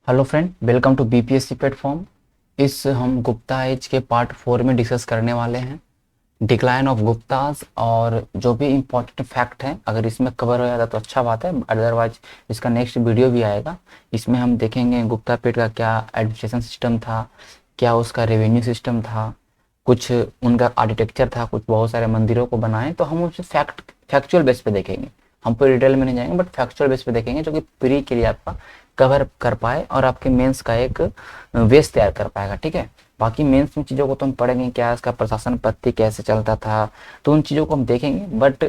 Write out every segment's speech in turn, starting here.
Hello friend, welcome to BPSC platform. इस हम Gupta as के पार्ट 4 में डिस्कस करने वाले हैं डिक्लाइन ऑफ गुप्ताज। और जो भी इम्पोर्टेंट फैक्ट है अगर इसमें कवर हो जाता तो अच्छा बात है, अदरवाइज इसका नेक्स्ट वीडियो भी आएगा। इसमें हम देखेंगे गुप्ता पीरियड का क्या एडमिनिस्ट्रेशन सिस्टम था, क्या उसका रेवेन्यू सिस्टम था, कुछ उनका आर्किटेक्चर था, कुछ बहुत सारे मंदिरों को बनाए। तो हम उसे फैक्चुअल बेस पे देखेंगे। हम पूरी डिटेल में नहीं जाएंगे बट फैक्चुअल बेस पे देखेंगे जो कि प्री के लिए आपका कवर कर पाए और आपके मेंस का एक बेस तैयार कर पाएगा। ठीक है, बाकी मेंस में चीज़ों को तो हम पढ़ेंगे, क्या इसका प्रशासन पद्धति कैसे चलता था, तो उन चीज़ों को हम देखेंगे। बट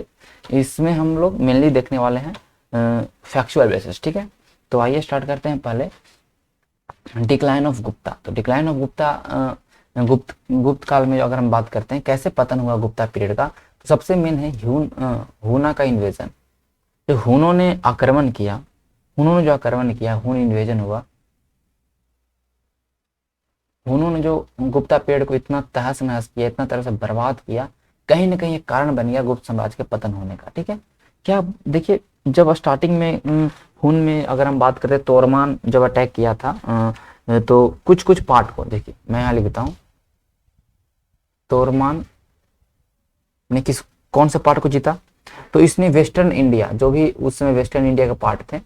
इसमें हम लोग मेनली देखने वाले हैं फैक्चुअल बेसिस। ठीक है, तो आइए स्टार्ट करते हैं। पहले डिक्लाइन ऑफ गुप्ता। तो डिक्लाइन ऑफ गुप्ता गुप्त काल में अगर हम बात करते हैं कैसे पतन हुआ गुप्ता पीरियड का, तो सबसे मेन है हुना का इन्वेजन। जो हुनों ने आक्रमण किया, हुनों जो आक्रमण किया, हुन इन्वेजन हुआ। हुनों ने जो गुप्ता पीरियड को इतना तहस नहस किया, इतना तरह से बर्बाद किया, कहीं ना कहीं एक कारण बन गया गुप्त साम्राज्य के पतन होने का। ठीक है, क्या देखिए, जब स्टार्टिंग में हुन में अगर हम बात करें, तोरमान जब अटैक किया था तो कुछ कुछ पार्ट को देखिए, मैं यहाँ लिखता हूँ। तोरमान ने कौन से पार्ट को जीता, तो इसने वेस्टर्न इंडिया, जो भी उस समय वेस्टर्न इंडिया का पार्ट थे,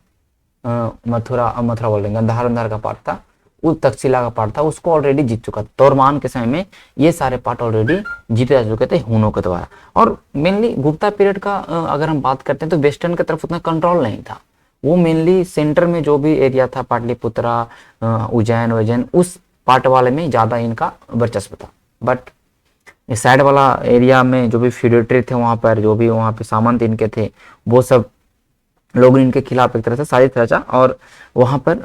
मथुरा मथुरा बोल रहे हैं, गंधार अंधार का पार्ट था, उस तक्षशिला का पार्ट था, उसको ऑलरेडी जीत चुका था। तोरमान के समय में ये सारे पार्ट ऑलरेडी जीते जा चुके थे हुनों के द्वारा। और मेनली गुप्ता पीरियड का अगर हम बात करते हैं तो वेस्टर्न की तरफ उतना कंट्रोल नहीं था। वो मेनली सेंटर में जो भी एरिया था, पाटलिपुत्रा, उज्जैन वैजैन, उस पार्ट वाले में ज्यादा इनका वर्चस्व था। बट साइड वाला एरिया में जो भी फ्यूडेटरी थे, वहां पर जो भी वहां पे सामंत इनके थे, वो सब लोग इनके खिलाफ एक तरह से साजिश रचा। और वहां पर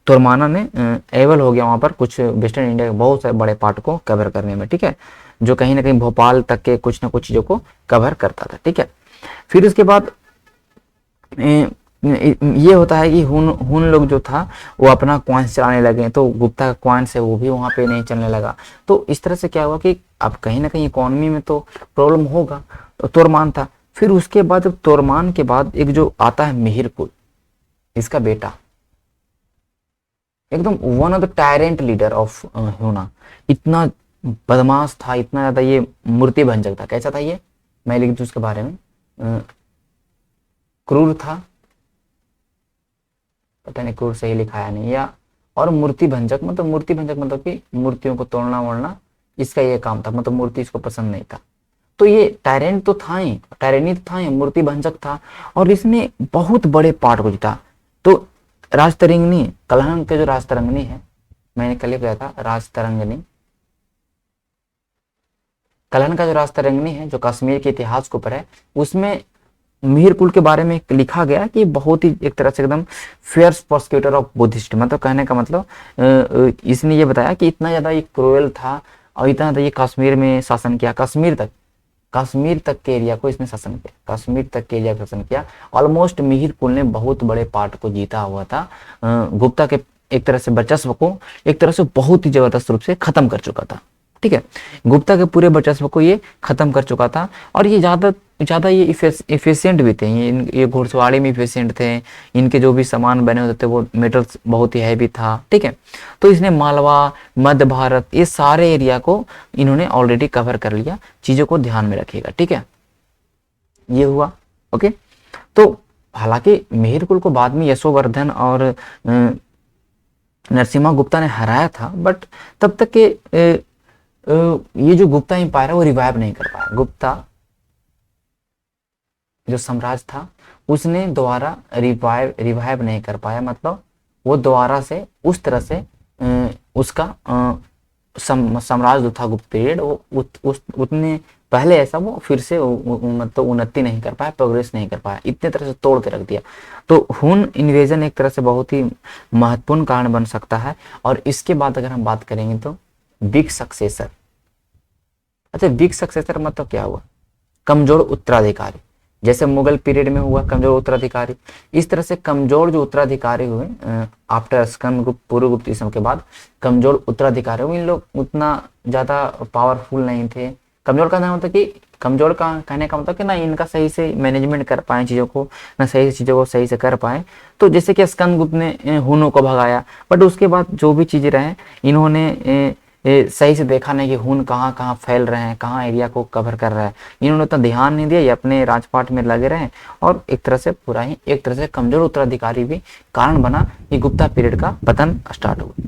तोरमाना ने एबल हो गया वहां पर कुछ वेस्टर्न इंडिया के बहुत सारे बड़े पार्ट को कवर करने में। ठीक है, जो कहीं ना कहीं भोपाल तक के कुछ ना कुछ चीजों को कवर करता था। ठीक है, फिर इसके बाद ये होता है कि हुन लोग जो था वो अपना क्वाइंस चलाने लगे, तो गुप्ता का क्वाइंस है वो भी वहां पे नहीं चलने लगा। तो इस तरह से क्या हुआ कि अब कहीं ना कहीं इकोनॉमी में तो प्रॉब्लम होगा। तो तोरमान था, फिर उसके बाद जब तोरमान के बाद एक जो आता है मिहिरकुल, इसका बेटा, एकदम one of the tyrant leader of हुना। इतना बदमाश था, इतना ज्यादा ये मूर्ति भंजक था। कैसा था ये, मैं लिख दूं उसके बारे में। क्रूर था, पता नहीं क्रूर सही लिखाया नहीं, या और मूर्ति भंजक, मतलब मूर्ति भंजक मतलब कि मूर्तियों को तोड़ना वोड़ना, इसका ये काम था। मतलब मूर्ति इसको पसंद नहीं था। तो ये टायरेंट तो था ही, टायरेनी तो था ही, मूर्ति भंजक था। और इसने बहुत बड़े पार्ट को जीता। तो राजतरंगिणी, कलहन के जो राजतरंगिणी है, मैंने कल ही बताया था, राजतरंगिणी, कलहन का जो राजतरंगिणी है जो कश्मीर के इतिहास के ऊपर है, उसमें मिहिरकुल के बारे में लिखा गया कि बहुत ही एक तरह से एकदम फियर्स प्रोसिक्यूटर ऑफ बुद्धिस्ट। मतलब कहने का मतलब इसने ये बताया कि इतना ज्यादा ये क्रूएल था और इतना ज्यादा ये कश्मीर में शासन किया, कश्मीर तक के एरिया को इसने शासन किया, कश्मीर तक के एरिया को शासन किया। ऑलमोस्ट मिहिरकुल ने बहुत बड़े पार्ट को जीता हुआ था। गुप्ता के एक तरह से वर्चस्व को एक तरह से बहुत ही जबरदस्त रूप से खत्म कर चुका था। ठीक है, गुप्ता के पूरे वर्चस्व को ये खत्म कर चुका था। और ये ज्यादा ज्यादा ये इफिशियंट भी थे, ये घुड़सवारी में इफिशियंट थे। इनके जो भी सामान बने होते थे वो मेटल्स बहुत ही हैवी था। ठीक है, तो इसने मालवा, मध्य भारत, ये सारे एरिया को इन्होंने ऑलरेडी कवर कर लिया। चीजों को ध्यान में रखिएगा। ठीक है, ये हुआ। ओके, तो हालांकि मिहिरकुल को बाद में यशोवर्धन और नरसिम्हा गुप्ता ने हराया था, बट तब तक के ये जो गुप्ता एम्पायर है वो रिवाइव नहीं कर पाया। गुप्ता जो साम्राज्य था उसने दोबारा रिवाइव नहीं कर पाया। मतलब वो दोबारा से उस तरह से उसका साम्राज्य जो था गुप्त पीरियड, वो उतने पहले ऐसा वो फिर से मतलब उन्नति नहीं कर पाया, प्रोग्रेस नहीं कर पाया, इतने तरह से तोड़ के रख दिया। तो हुन इन्वेजन एक तरह से बहुत ही महत्वपूर्ण कारण बन सकता है। और इसके बाद अगर हम बात करेंगे तो बिग सक्सेसर। अच्छा, बिग सक्सेसर मतलब क्या हुआ, कमजोर उत्तराधिकारी। जैसे मुगल पीरियड में हुआ कमजोर उत्तराधिकारी, इस तरह से कमजोर जो उत्तराधिकारी हुए आफ्टर स्कंद गुप्त, पूर्व गुप्त के बाद कमजोर उत्तराधिकारी हुए। इन लोग उतना ज्यादा पावरफुल नहीं थे, कमजोर का मतलब कि कमजोर का कहने का मतलब कि ना इनका सही से मैनेजमेंट कर पाए चीज़ों को, ना सही से चीज़ों को सही से कर पाए। तो जैसे कि स्कंदगुप्त ने हुनों को भगाया, बट उसके बाद जो भी चीज़ें रहे इन्होंने सही से देखा नहीं कि हुन कहाँ कहाँ फैल रहे हैं, कहाँ एरिया को कवर कर रहा है। इन्होंने उतना ध्यान नहीं दिया, ये अपने राजपाट में लगे रहे और एक तरह से पूरा ही एक तरह से कमजोर उत्तराधिकारी भी कारण बना कि गुप्ता पीरियड का पतन स्टार्ट हुआ।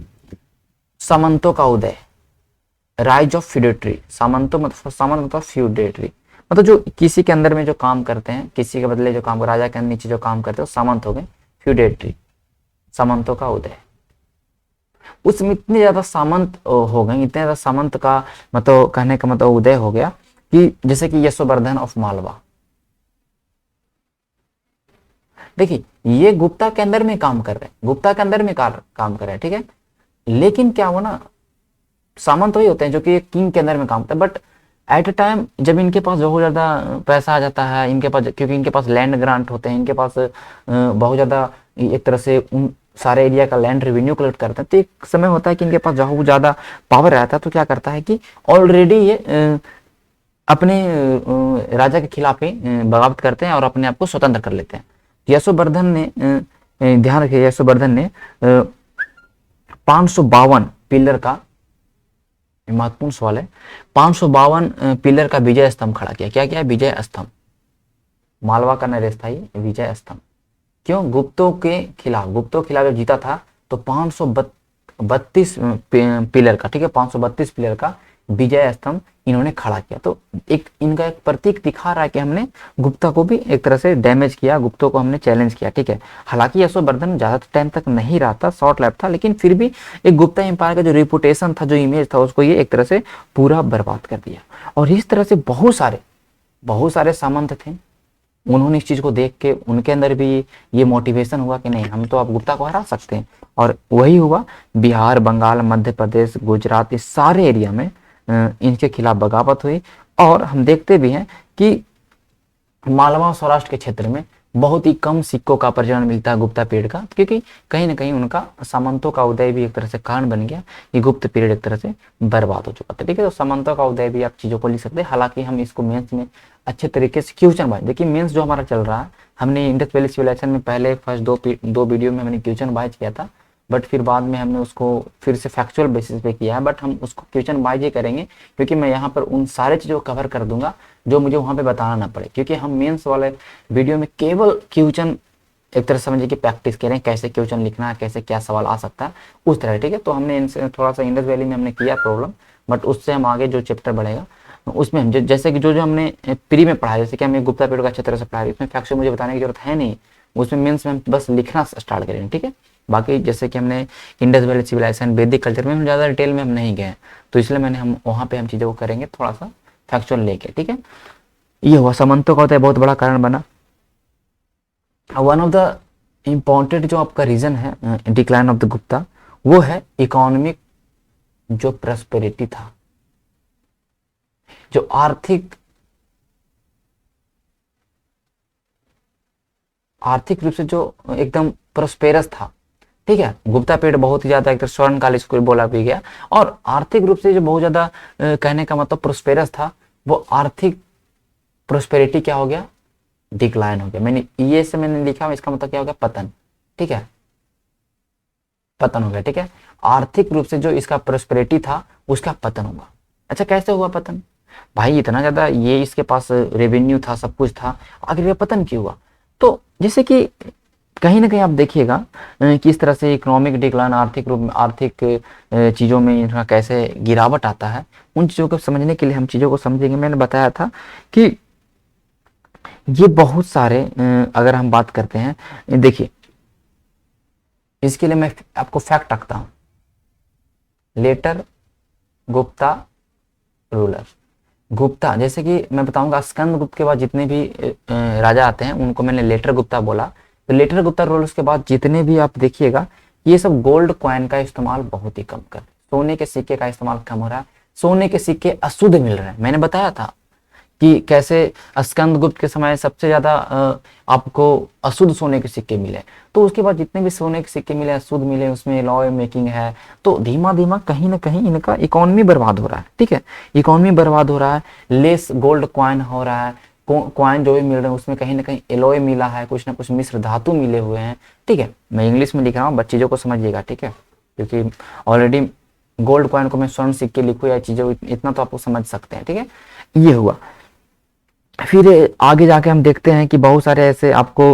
सामंतों का उदय, राइज ऑफ फ्यूडेटरी। सामंत मतलब फ्यूडेटरी, मतलब जो किसी के अंदर में जो काम करते हैं, किसी के बदले जो काम, राजा के नीचे जो काम करते हैं सामंत हो गए फ्यूडेटरी। सामंतों का उदय, उसमें इतने ज्यादा सामंत हो गए, इतने ज्यादा सामंत का मतलब कहने का मतलब उदय हो गया कि जैसे कि यशोवर्धन ऑफ मालवा। देखिए ये गुप्ता के अंदर में काम कर रहे हैं, गुप्ता के अंदर में काम कर रहे हैं, ठीक है। लेकिन क्या हुआ ना, सामंत वही होते हैं जो कि किंग के अंदर में काम करते हैं, बट एट अ टाइम जब इनके पास बहुत ज़्यादा पैसा आ जाता है, इनके पास क्योंकि इनके पास लैंड ग्रांट होते हैं, इनके पास बहुत ज़्यादा एक तरह से उन सारे एरिया का लैंड रेवेन्यू कलेक्ट करते हैं, तो एक समय होता है कि इनके पास बहुत ज़्यादा पावर रहता है, तो क्या करता है कि ऑलरेडी ये अपने राजा के खिलाफ ही बगावत करते हैं और अपने आप को स्वतंत्र कर लेते हैं। यशोवर्धन ने ध्यान रखिए, यशोवर्धन ने 552 पिलर का, महत्वपूर्ण सवाल है, 552 पिलर का विजय स्तंभ खड़ा किया। क्या किया? विजय स्तंभ। मालवा का नरेश था ये विजय स्तंभ। क्यों? गुप्तों के खिलाफ, गुप्तों के खिलाफ जब जीता था तो 532 पिलर का, ठीक है, 532 पिलर का विजय स्तंभ इन्होंने खड़ा किया। तो एक इनका एक प्रतीक दिखा रहा है कि हमने गुप्ता को भी एक तरह से डैमेज किया, गुप्तों को हमने चैलेंज किया, ठीक है। हालांकि यशोवर्धन ज्यादा टाइम तक नहीं रहा था, शॉर्ट लाइफ था, लेकिन फिर भी एक गुप्ता एम्पायर का जो रिपुटेशन था, जो इमेज था, उसको ये एक तरह से पूरा बर्बाद कर दिया। और इस तरह से बहुत सारे सामंत थे, उन्होंने इस चीज को देख के उनके अंदर भी ये मोटिवेशन हुआ कि नहीं, हम तो अब गुप्ता को हरा सकते हैं। और वही हुआ, बिहार, बंगाल, मध्य प्रदेश, गुजरात, इस सारे एरिया में इनके खिलाफ बगावत हुई। और हम देखते भी हैं कि मालवा और सौराष्ट्र के क्षेत्र में बहुत ही कम सिक्कों का प्रचलन मिलता है गुप्ता पीरियड का, क्योंकि कहीं ना कहीं उनका सामंतों का उदय भी एक तरह से कारण बन गया कि गुप्त पीरियड एक तरह से बर्बाद हो चुका था, ठीक है। तो सामंतों का उदय भी आप चीजों को लिख सकते हैं। हालांकि हम इसको मेंस में अच्छे तरीके से क्वेश्चन वाइज, देखिए मेंस जो हमारा चल रहा है, हमने इंडस वैली सिविलाइजेशन में पहले फर्स्ट दो वीडियो में हमने क्वेश्चन वाइज किया था, बट फिर बाद में हमने उसको फिर से फैक्चुअल बेसिस पे किया है, बट हम उसको क्वेश्चन वाइज ही करेंगे, क्योंकि मैं यहाँ पर उन सारे चीज़ों को कवर कर दूंगा जो मुझे वहाँ पे बताना ना पड़े, क्योंकि हम मेंस वाले वीडियो में केवल क्वेश्चन एक तरह समझिए कि प्रैक्टिस करें, कैसे क्वेश्चन लिखना है, कैसे क्या सवाल आ सकता है उस तरह, ठीक है। तो हमने इनसे थोड़ा सा इंडस वैली में हमने किया प्रॉब्लम, बट उससे हम आगे जो चैप्टर बढ़ेगा उसमें हम जैसे कि जो हमने प्री में पढ़ा, जैसे कि हमें गुप्ता पीरियड का अच्छी तरह से पढ़ाया, उसमें फैक्चुअल मुझे बताने की जरूरत है नहीं, उसमें मेंस में हम बस लिखना स्टार्ट करेंगे, ठीक है। बाकी जैसे कि हमने इंडस वैली सिविलाइजेशन, वैदिक कल्चर में हम ज़्यादा डिटेल में हम नहीं गए, तो इसलिए हम वहाँ पे हम चीज़ों को करेंगे थोड़ा सा फैक्चुअल लेके, ठीक है। ये हुआ सामंतों का होता है बहुत बड़ा कारण बना। वन ऑफ द इम्पॉर्टेंट जो आपका रीजन है डिक्लाइन ऑफ द गुप्ता, वो है इकोनॉमिक जो प्रॉस्पेरिटी था, जो आर्थिक रूप से जो एकदम प्रोस्पेरस था, ठीक है। गुप्ता पीरियड बहुत ही ज्यादा एक तरह स्वर्णकाल इसको बोला भी गया, और आर्थिक रूप से जो बहुत ज्यादा कहने का मतलब प्रोस्पेरस था, वो आर्थिक प्रोस्पेरिटी क्या हो गया? डिक्लाइन हो गया। मैंने ये से मैंने लिखा, इसका मतलब क्या हो गया? पतन, ठीक है, पतन हो गया, ठीक है। आर्थिक रूप से जो इसका प्रोस्पेरिटी था उसका पतन हुआ। अच्छा, कैसे हुआ पतन? भाई इतना ज्यादा ये इसके पास रेवेन्यू था, सब कुछ था, आखिर ये पतन क्यों हुआ? तो जैसे कि कहीं ना कहीं आप देखिएगा किस तरह से इकोनॉमिक डिक्लाइन, आर्थिक रूप में, आर्थिक चीज़ों में इनका कैसे गिरावट आता है, उन चीज़ों को समझने के लिए हम चीज़ों को समझेंगे। मैंने बताया था कि ये बहुत सारे अगर हम बात करते हैं, देखिए इसके लिए मैं आपको फैक्ट रखता हूँ। लेटर गुप्ता रूलर, गुप्ता, जैसे कि मैं बताऊंगा स्कंदगुप्त के बाद जितने भी राजा आते हैं उनको मैंने लेटर गुप्ता बोला, तो लेटर गुप्ता रूलर्स के बाद जितने भी आप देखिएगा ये सब गोल्ड कॉइन का इस्तेमाल बहुत ही कम कर, सोने के सिक्के का इस्तेमाल कम हो रहा है, सोने के सिक्के अशुद्ध मिल रहे हैं। मैंने बताया था कि कैसे स्कंदगुप्त के समय सबसे ज्यादा आपको अशुद्ध सोने के सिक्के मिले, तो उसके बाद जितने भी सोने के सिक्के मिले अशुद्ध मिले उसमें लॉ मेकिंग है, तो धीमा धीमा कहीं ना कहीं इनका इकोनॉमी बर्बाद हो रहा है। ठीक है, इकोनॉमी बर्बाद हो रहा है, लेस गोल्ड क्वाइन हो रहा है, क्वाइन जो भी मिल रहे हैं उसमें कहीं ना कहीं एलॉय मिला है, कुछ ना कुछ मिश्र धातु मिले हुए हैं। ठीक है, मैं इंग्लिश में लिख रहा हूँ, बट चीज़ों को समझिएगा। ठीक है, क्योंकि ऑलरेडी गोल्ड कॉइन को मैं स्वर्ण सिक्के लिखूँ या चीज़ें, इतना तो आपको समझ सकते हैं। ठीक है, ये हुआ। फिर आगे जाके हम देखते हैं कि बहुत सारे ऐसे आपको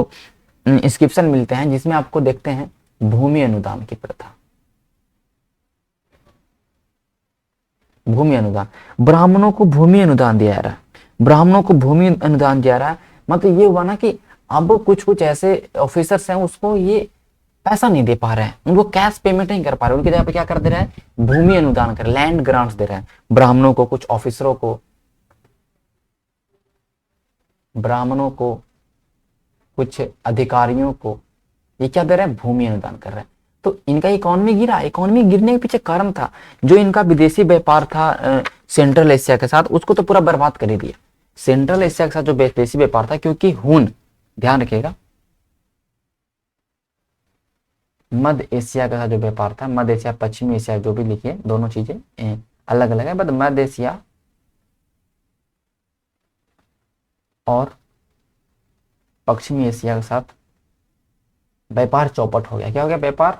इंस्क्रिप्शन मिलते हैं जिसमें आपको देखते हैं भूमि अनुदान की प्रथा। भूमि अनुदान, ब्राह्मणों को भूमि अनुदान दिया जा रहा है, ब्राह्मणों को भूमि अनुदान दिया रहा है। मतलब ये हुआ ना कि अब कुछ कुछ ऐसे ऑफिसर्स हैं उसको ये पैसा नहीं दे पा रहे हैं, उनको कैश पेमेंट नहीं कर पा रहे, उनकी जगह पे क्या कर दे रहे हैं, भूमि अनुदान कर, लैंड ग्रांट्स दे रहे हैं ब्राह्मणों को, कुछ ऑफिसरों को, ब्राह्मणों को, कुछ अधिकारियों को, ये क्या दे रहे हैं, भूमि अनुदान कर रहे हैं। तो इनका इकोनॉमी गिरा, इकोनॉमी गिरने के पीछे कारण था जो इनका विदेशी व्यापार था सेंट्रल एशिया के साथ, उसको तो पूरा बर्बाद कर ही दिया। सेंट्रल एशिया के साथ जो विदेशी व्यापार था, क्योंकि हुन, ध्यान रखिएगा, मध्य एशिया का जो व्यापार था, मध्य एशिया पश्चिमी एशिया जो भी लिखिए, दोनों चीजें अलग अलग है, बट मध्य एशिया और पश्चिमी एशिया के साथ व्यापार चौपट हो गया। क्या हो गया, व्यापार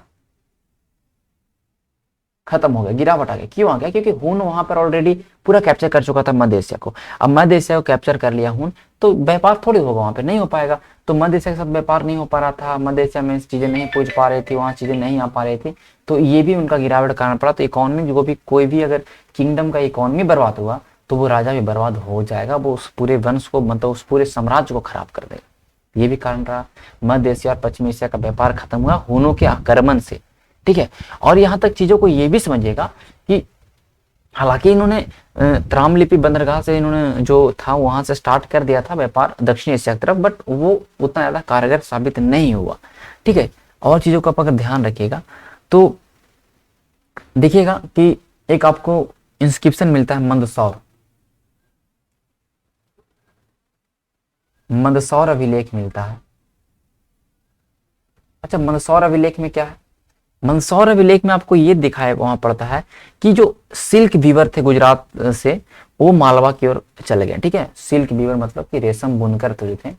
खत्म हो गया, गिरावट आ गई। क्यों आ गया, क्योंकि हुन वहां पर ऑलरेडी पूरा कैप्चर कर चुका था मध्य एशिया को। अब मध्य एशिया को कैप्चर कर लिया हुन, तो व्यापार थोड़ी होगा वहां पे, नहीं हो पाएगा। तो मध्य एशिया के साथ व्यापार नहीं हो पा रहा था, मध्य एशिया में चीजें नहीं पहुंच पा रही थी, वहां चीजें नहीं आ पा रही थी, तो ये भी उनका गिरावट कारण पड़ा। तो इकोनॉमी जो भी, कोई भी अगर किंगडम का इकोनॉमी बर्बाद हुआ तो वो राजा भी बर्बाद हो जाएगा, वो उस पूरे वंश को, मतलब उस पूरे साम्राज्य को खराब कर देगा। ये भी कारण रहा, मध्य एशिया और पश्चिम एशिया का व्यापार खत्म हुआ हुनों के आक्रमण से। ठीक है, और यहां तक चीजों को ये भी समझिएगा कि हालांकि इन्होंने त्रामलिपि बंदरगाह से इन्होंने जो था वहां से स्टार्ट कर दिया था व्यापार दक्षिण एशिया की तरफ, बट वो उतना ज्यादा कारगर साबित नहीं हुआ। ठीक है, और चीजों का आप अगर ध्यान रखिएगा तो देखिएगा कि एक आपको इंस्क्रिप्शन मिलता है मंदसौर, मंदसौर अभिलेख मिलता है। अच्छा, मंदसौर अभिलेख में क्या है, मंदसौर अभिलेख में आपको ये दिखाया वहां पड़ता है कि जो सिल्क वीवर थे गुजरात से, वो मालवा की ओर चले गए। ठीक है, सिल्क वीवर मतलब कि रेशम बुनकर तो थे,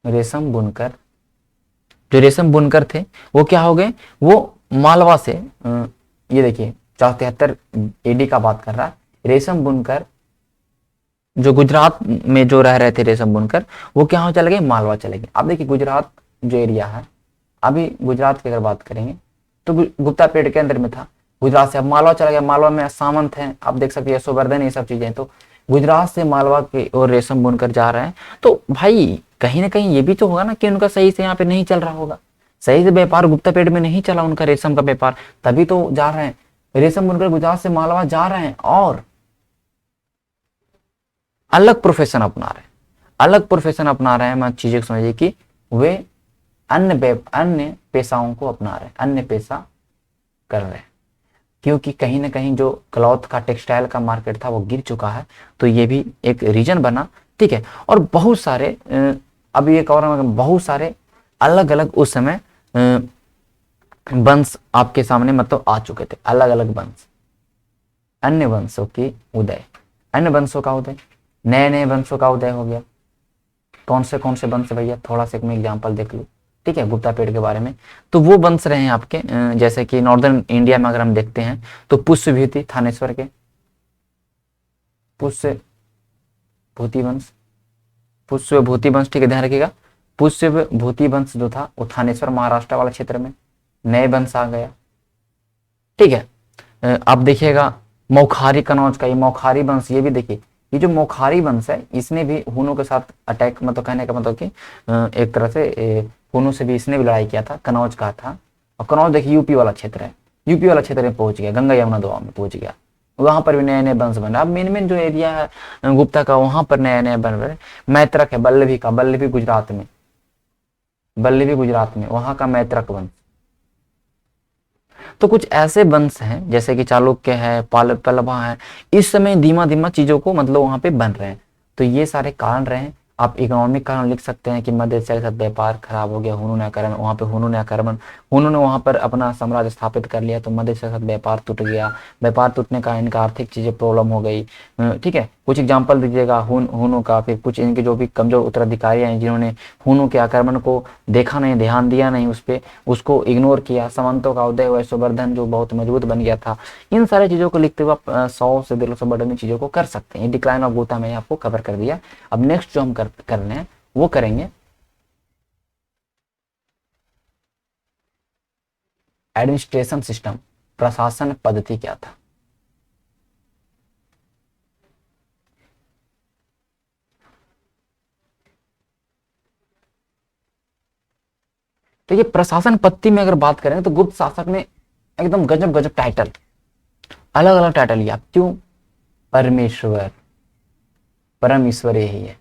रेशम बुनकर, जो रेशम बुनकर थे वो क्या हो गए, वो मालवा से, ये देखिए 473 एडी का बात कर रहा है, रेशम बुनकर जो गुजरात में जो रह रहे थे रेशम बुनकर, वो क्या हो चले गए, मालवा चले गए। अब देखिए गुजरात जो एरिया है, अभी गुजरात की अगर बात करेंगे तो गुप्ता पीरियड के अंदर में था, गुजरात से अब मालवा चला गया, मालवा में सामंत हैं, आप देख सकते हैं यशोवर्धन, ये सब चीजें, तो गुजरात से मालवा की ओर रेशम बुनकर जा रहे हैं। तो भाई कहीं ना कहीं ये भी तो होगा ना कि उनका सही से यहाँ पे नहीं चल रहा होगा, सही से व्यापार गुप्ता पीरियड में नहीं चला उनका रेशम का व्यापार, तभी तो जा रहे हैं रेशम बुनकर गुजरात से मालवा जा रहे हैं और अलग प्रोफेशन अपना रहे हैं, अलग प्रोफेशन अपना रहे हैं। मैं चीजें समझिए कि वे अन्य पेशाओं को अपना रहे हैं, अन्य पेशा कर रहे हैं, क्योंकि कहीं ना कहीं जो क्लॉथ का, टेक्सटाइल का मार्केट था वो गिर चुका है, तो ये भी एक रीजन बना। ठीक है, और बहुत सारे अभी एक और बहुत सारे अलग अलग उस समय वंश आपके सामने मतलब आ चुके थे, अलग अलग वंश, अन्य वंशों की उदय, अन्य वंशों का उदय, नए नए वंशों का उदय हो गया। कौन से वंश भैया, थोड़ा सा मैं एग्जांपल देख लूं। ठीक है, गुप्ता पीरियड के बारे में, तो वो वंश रहे हैं आपके जैसे कि नॉर्दर्न इंडिया में अगर हम देखते हैं तो पुष्यभूति थानेश्वर के, पुष्यभूति वंश, पुष्यभूति वंश। ठीक है, ध्यान रखिएगा, पुष्यभूति वंश जो था वो थानेश्वर महाराष्ट्र वाला क्षेत्र में, नए वंश आ गया। ठीक है, आप देखिएगा मौखारी कनौज का, ये मौखारी वंश, ये भी देखिए, ये जो मौखारी वंश है इसने भी हुनों के साथ अटैक, मतलब कहने का मतलब कि एक तरह से हुनों से भी इसने भी लड़ाई किया था, कनौज का था। और कनौज देखिए यूपी वाला क्षेत्र है, यूपी वाला क्षेत्र में पहुंच गया, गंगा यमुना दोआब में पहुंच गया, वहां पर भी नए नए वंश बने। अब मेन जो एरिया है गुप्ता का, वहां पर नए नए बन रहे। मैत्रक है बल्लभी का, बल्लभी गुजरात में, बल्लभी गुजरात में, वहां का मैत्रक वंश। तो कुछ ऐसे वंश हैं जैसे कि चालुक्य है, पल्लवा है, इस समय धीमा धीमा चीजों को मतलब वहां पे बन रहे हैं। तो ये सारे कारण रहे हैं। आप इकोनॉमिक कारण लिख सकते हैं कि मध्य एशिया के साथ व्यापार खराब हो गया, हुनू ने आक्रमण, वहां पे हुनू ने आक्रमण, हुनू ने वहां पर अपना साम्राज्य स्थापित कर लिया, तो मध्य एशिया के साथ व्यापार टूट गया। व्यापार टूटने का इनका आर्थिक चीजें प्रॉब्लम हो गई। ठीक है, कुछ एग्जाम्पल दीजिएगा हुनू का। फिर कुछ इनके जो भी कमजोर उत्तराधिकारी हैं जिन्होंने हुनू के आक्रमण को देखा नहीं, ध्यान दिया नहीं उस पर, उसको इग्नोर किया। सामंतों का उदय हुआ, संवर्धन जो बहुत मजबूत बन गया था। इन सारी चीजों को लिखते हुए आप 100 से 150 वर्ड में चीजों को कर सकते हैं। डिक्लाइन ऑफ गुप्ता मैंने आपको कवर कर दिया। अब नेक्स्ट जो हम कर रहे हैं वो करेंगे एडमिनिस्ट्रेशन सिस्टम, प्रशासन पद्धति क्या था। तो ये प्रशासन पद्धति में अगर बात करें तो गुप्त शासक ने एकदम गजब गजब टाइटल, अलग अलग टाइटल लिया। क्यों? परमेश्वर, परम ईश्वर यही है।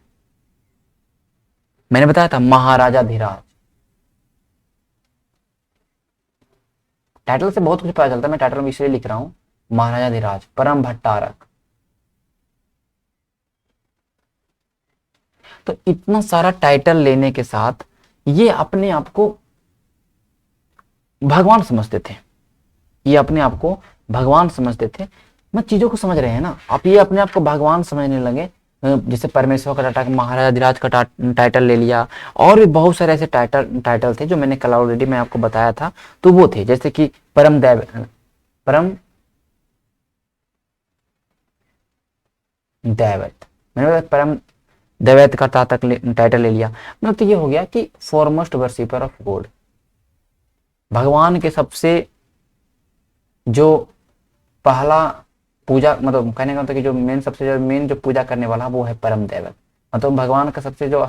मैंने बताया था महाराजा धीराज, टाइटल से बहुत कुछ पता चलता है, मैं टाइटल में इसलिए लिख रहा हूं महाराजा धीराज, परम भट्टारक। तो इतना सारा टाइटल लेने के साथ ये अपने आप को भगवान समझते थे, ये अपने आप को भगवान समझते थे। मैं चीजों को समझ रहे हैं ना आप, ये अपने आप को भगवान समझने लगे। जैसे परमेश्वर का टाइटल, महाराजा धीराज का टाइटल ले लिया, और भी बहुत सारे ऐसे टाइटल थे जो मैंने कल ऑलरेडी मैं आपको बताया था। तो वो थे जैसे कि परम दैवत, मैंने परम दैवत का टाइटल ले लिया। मतलब तो ये हो गया कि फॉरमोस्ट वर्शिपर ऑफ गॉड, भगवान के सबसे जो पहला पूजा, मतलब कहने का मतलब कि जो मेन सबसे जो मेन जो पूजा करने वाला वो है परम दैवत। मतलब भगवान का सबसे जो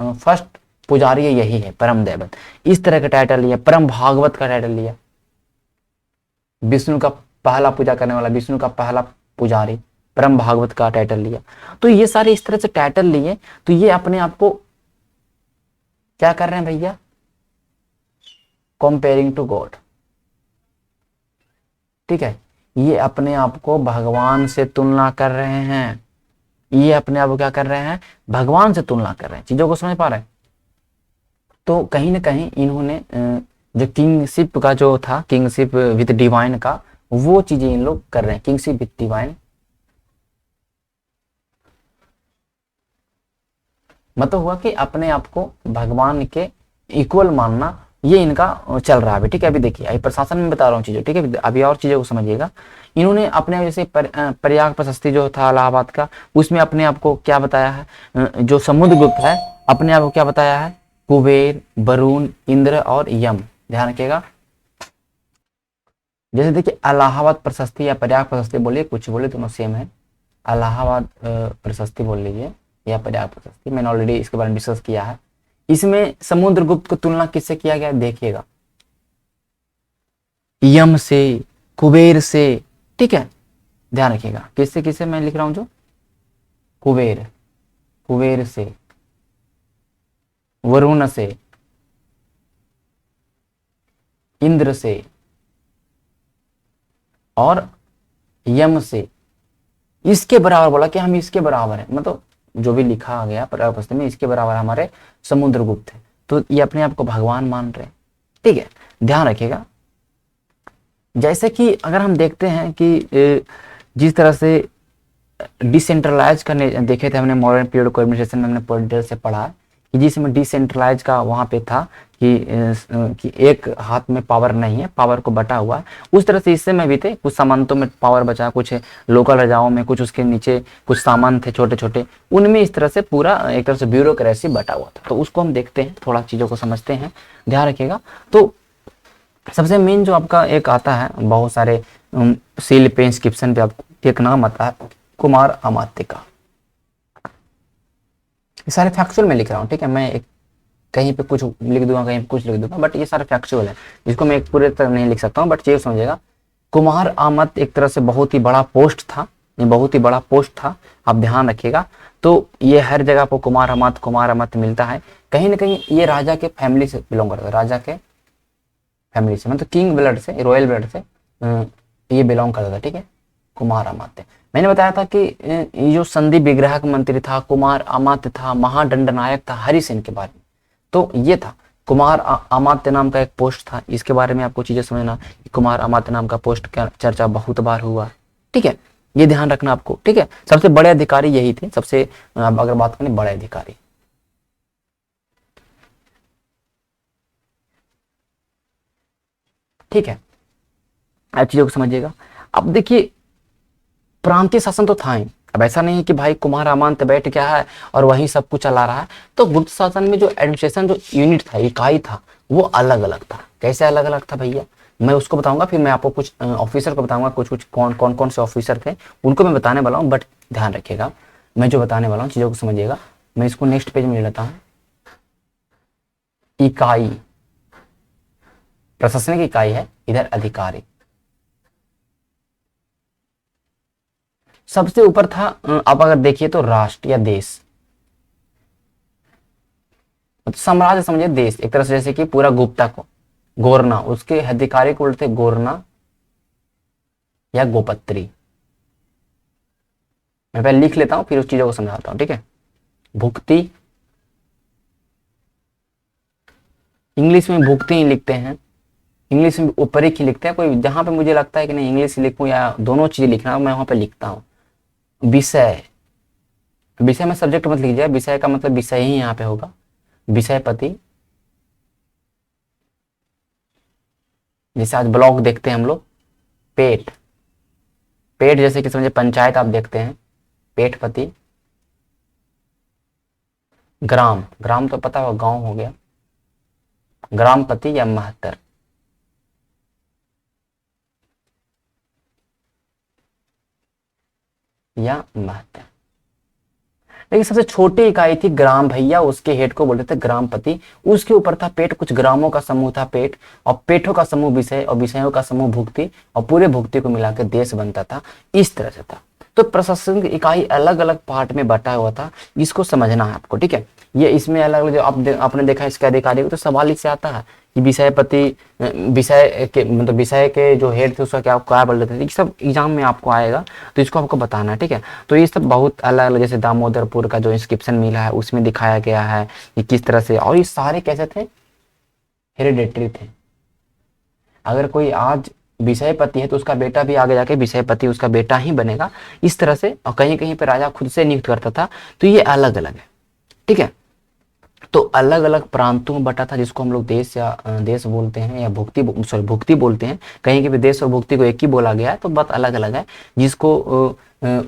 फर्स्ट पुजारी है यही है परम दैवत। इस तरह का टाइटल लिया। परम भागवत का टाइटल लिया, विष्णु का पहला पूजा करने वाला, विष्णु का पहला पुजारी, परम भागवत का टाइटल लिया। तो ये सारे इस तरह से टाइटल लिए, तो ये अपने आप को क्या कर रहे हैं भैया? Comparing to God. ठीक है, ये अपने आप को भगवान से तुलना कर रहे हैं। ये अपने आप को क्या कर रहे हैं? भगवान से तुलना कर रहे हैं। चीजों को समझ पा रहे हैं? तो कहीं ना कहीं इन्होंने जो किंगशिप का जो था, किंगशिप विद डिवाइन का, वो चीजें इन लोग कर रहे हैं। किंगशिप विद डिवाइन मतलब हुआ कि अपने आप को भगवान के इक्वल मानना, ये इनका चल रहा है। ठीक है, अभी देखिए, अभी प्रशासन में बता रहा हूँ चीजों। ठीक है, अभी और चीजों को समझिएगा। इन्होंने अपने जैसे प्रयाग प्रशस्ति जो था इलाहाबाद का, उसमें अपने आप को क्या बताया है? जो समुद्रगुप्त है अपने आप को क्या बताया है? कुबेर, वरुण, इंद्र और यम। ध्यान रखिएगा। जैसे देखिए इलाहाबाद प्रशस्ति या प्रयाग प्रशस्ति बोलिए, कुछ बोले, दोनों सेम है। इलाहाबाद प्रशस्ति बोल लीजिए या प्रयाग प्रशस्ति, मैंने ऑलरेडी इसके बारे में डिस्कस किया है। इसमें समुद्रगुप्त को तुलना किससे किया गया? देखिएगा, यम से, कुबेर से। ठीक है, ध्यान रखिएगा। किससे किससे मैं लिख रहा हूं? जो कुबेर, कुबेर से, वरुण से, इंद्र से और यम से। इसके बराबर बोला कि हम इसके बराबर है, मतलब जो भी लिखा गया प्रश्न में, इसके बराबर हमारे समुद्रगुप्त है। तो ये अपने आप को भगवान मान रहे हैं। ठीक है, ध्यान रखिएगा। जैसे कि अगर हम देखते हैं कि जिस तरह से डिसेंट्रलाइज करने देखे थे हमने मॉडर्न पीरियड को एडमिनिस्ट्रेशन में, हमने पूरी डिटेल से पढ़ा है कि जिसमें डिसेंट्रलाइज का वहां पे था कि एक हाथ में पावर नहीं है, पावर को बटा हुआ है। उस तरह से इससे में भी थे, कुछ सामंतों में पावर बचा, कुछ लोकल राजाओं में, कुछ उसके नीचे कुछ सामंत थे छोटे छोटे, उनमें इस तरह से पूरा एक तरह से ब्यूरोक्रेसी बटा हुआ था। तो उसको हम देखते हैं, थोड़ा चीजों को समझते हैं, ध्यान रखिएगा। तो सबसे मेन जो आपका एक आता है, बहुत सारे सील पे इंस्क्रिप्शन पे आपको एक नाम आता है, कुमार अमात्य का। ये सारे फैक्चुअल में लिख रहा हूँ। ठीक है, मैं एक कहीं पे कुछ लिख दूंगा, कहीं पे कुछ लिख दूंगा, बट ये सारे फैक्चुअल है, इसको मैं एक पूरे तरह नहीं लिख सकता हूँ, बट ये समझिएगा। कुमार अमात्य एक तरह से बहुत ही बड़ा पोस्ट था, ये बहुत ही बड़ा पोस्ट था, आप ध्यान रखिएगा। तो ये हर जगह पर कुमार अमात्य मिलता है। कहीं ना कहीं ये राजा के फैमिली से बिलोंग करता है, राजा के फैमिली से, मतलब किंग ब्लड से, रॉयल ब्लड से ये बिलोंग करता था, ठीक है, कुमार अमात्य। मैंने बताया था कि ये जो संधि विग्राहक मंत्री था, कुमार अमात्य था, महादंडनायक था हरिसेन के बारे में, तो ये था कुमार अमात्य नाम का एक पोस्ट था। इसके बारे में आपको चीजें समझना, कुमार अमात्य नाम का पोस्ट का चर्चा बहुत बार हुआ, ठीक है, ये ध्यान रखना आपको, ठीक है। सबसे बड़े अधिकारी यही थे, सबसे अगर बात करें बड़े अधिकारी, ठीक है। आप चीजों को समझिएगा। अब देखिए प्रांतीय शासन तो था ही, अब ऐसा नहीं है कि भाई कुमार अमात्य बैठ गया है और वही सब कुछ चला रहा है। तो गुप्त शासन में जो एडमिनिस्ट्रेशन जो यूनिट था, इकाई था, वो अलग अलग था। कैसे अलग अलग था भैया, मैं उसको बताऊंगा, फिर मैं आपको कुछ ऑफिसर को बताऊंगा, कुछ कुछ कौन से ऑफिसर थे उनको मैं बताने वाला हूँ। बट ध्यान रखिएगा, मैं जो बताने वाला हूँ चीजों को समझिएगा। मैं इसको नेक्स्ट पेज में ले लेता हूँ। इकाई, प्रशासनिक इकाई है, इधर अधिकारी। सबसे ऊपर था, आप अगर देखिए तो राष्ट्र या देश, साम्राज्य समझिए देश एक तरह से, जैसे कि पूरा गुप्ता को गोरना, उसके अधिकारी को बोलते गोरना या गोपत्री। मैं पहले लिख लेता हूं फिर उस चीजों को समझाता हूं, ठीक है। भुक्ति, इंग्लिश में भुक्ति ही लिखते हैं, इंग्लिश में ऊपरी ही लिखते हैं। कोई जहां पे मुझे लगता है कि नहीं इंग्लिश लिखूं या दोनों चीजें लिखना, मैं वहां पे लिखता हूं। विषय, विषय में सब्जेक्ट मत लीजिए, विषय का मतलब विषय ही यहाँ पे होगा, विषयपति। जैसे आज ब्लॉक देखते हैं हम लोग, पेट, पेट जैसे कि समझे पंचायत आप देखते हैं, पेटपति। ग्राम, ग्राम तो पता हो गांव हो गया, ग्रामपति या महतर। या महतर। लेकिन सबसे छोटी इकाई थी ग्राम भैया, उसके हेड को बोलते थे ग्रामपति। उसके ऊपर था पेट, कुछ ग्रामों का समूह था पेट, और पेटों का समूह विषय, और विषयों का समूह भुक्ति, और पूरे भुक्ति को मिलाकर देश बनता था। इस तरह से था। तो प्रशासनिक इकाई अलग अलग पार्ट में बटा हुआ था, इसको समझना है आपको, ठीक है। ये इसमें अलग अलग, जो आपने देखा इसके अधिकारी को, तो सवाल इससे आता है कि विषयपति, विषय के मतलब विषय के जो हेड थे उसका क्या बोल रहे थे, सब एग्जाम में आपको आएगा, तो इसको आपको बताना है, ठीक है। तो ये सब बहुत अलग अलग, जैसे दामोदरपुर का जो इंस्क्रिप्शन मिला है उसमें दिखाया गया है कि किस तरह से, और ये सारे कैसे थे, हेरिडेटरी थे। अगर कोई आज विषयपति है तो उसका बेटा भी आगे जाके विषयपति उसका बेटा ही बनेगा, इस तरह से। और कहीं कहीं पर राजा खुद से नियुक्त करता था। तो ये अलग अलग है, ठीक है। तो अलग अलग प्रांतों में बटा था, जिसको हम लोग देश या देश बोलते हैं, या भुक्ति, सॉरी भुक्ति बोलते हैं। कहीं के भी देश और भुक्ति को एक ही बोला गया है, तो बात अलग अलग है। जिसको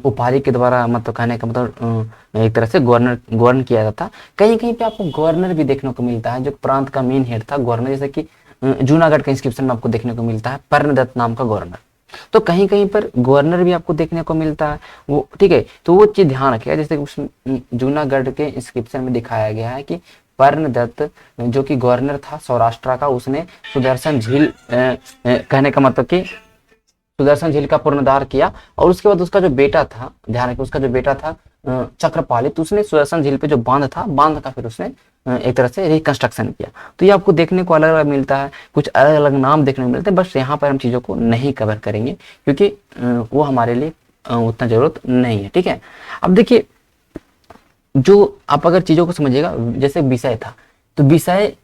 उपाधि के द्वारा, मतलब कहने का मतलब एक तरह से गवर्नर किया जाता। कहीं कहीं पे आपको गवर्नर भी देखने को मिलता है, जो प्रांत का मेन हेड था गवर्नर, जैसे कि जूनागढ़ का इंस्क्रिप्शन में आपको देखने को मिलता है पर्णदत्त नाम का गवर्नर। तो कहीं कहीं पर गवर्नर भी आपको देखने को मिलता है वो, ठीक है। तो वो चीज ध्यान रखिएगा, जैसे उस जूनागढ़ के इंस्क्रिप्शन में दिखाया गया है कि पर्णदत्त जो कि गवर्नर था सौराष्ट्र का, उसने सुदर्शन झील, कहने का मतलब कि सुदर्शन झील का पुनरुद्धार किया। और उसके बाद उसका जो बेटा था, ध्यान रखिए, उसका जो बेटा था चक्रपाली, तो उसने सुदर्शन झील पे जो बांध था, बांध का फिर उसने एक तरह से रिकंस्ट्रक्शन किया। तो ये आपको देखने को अलग अलग मिलता है, कुछ अलग अलग नाम देखने को मिलते हैं। बस यहाँ पर हम चीज़ों को नहीं कवर करेंगे क्योंकि वो हमारे लिए उतना जरूरत नहीं है, ठीक है। अब देखिए, जो आप अगर चीज़ों को समझिएगा, जैसे विषय था, तो विषय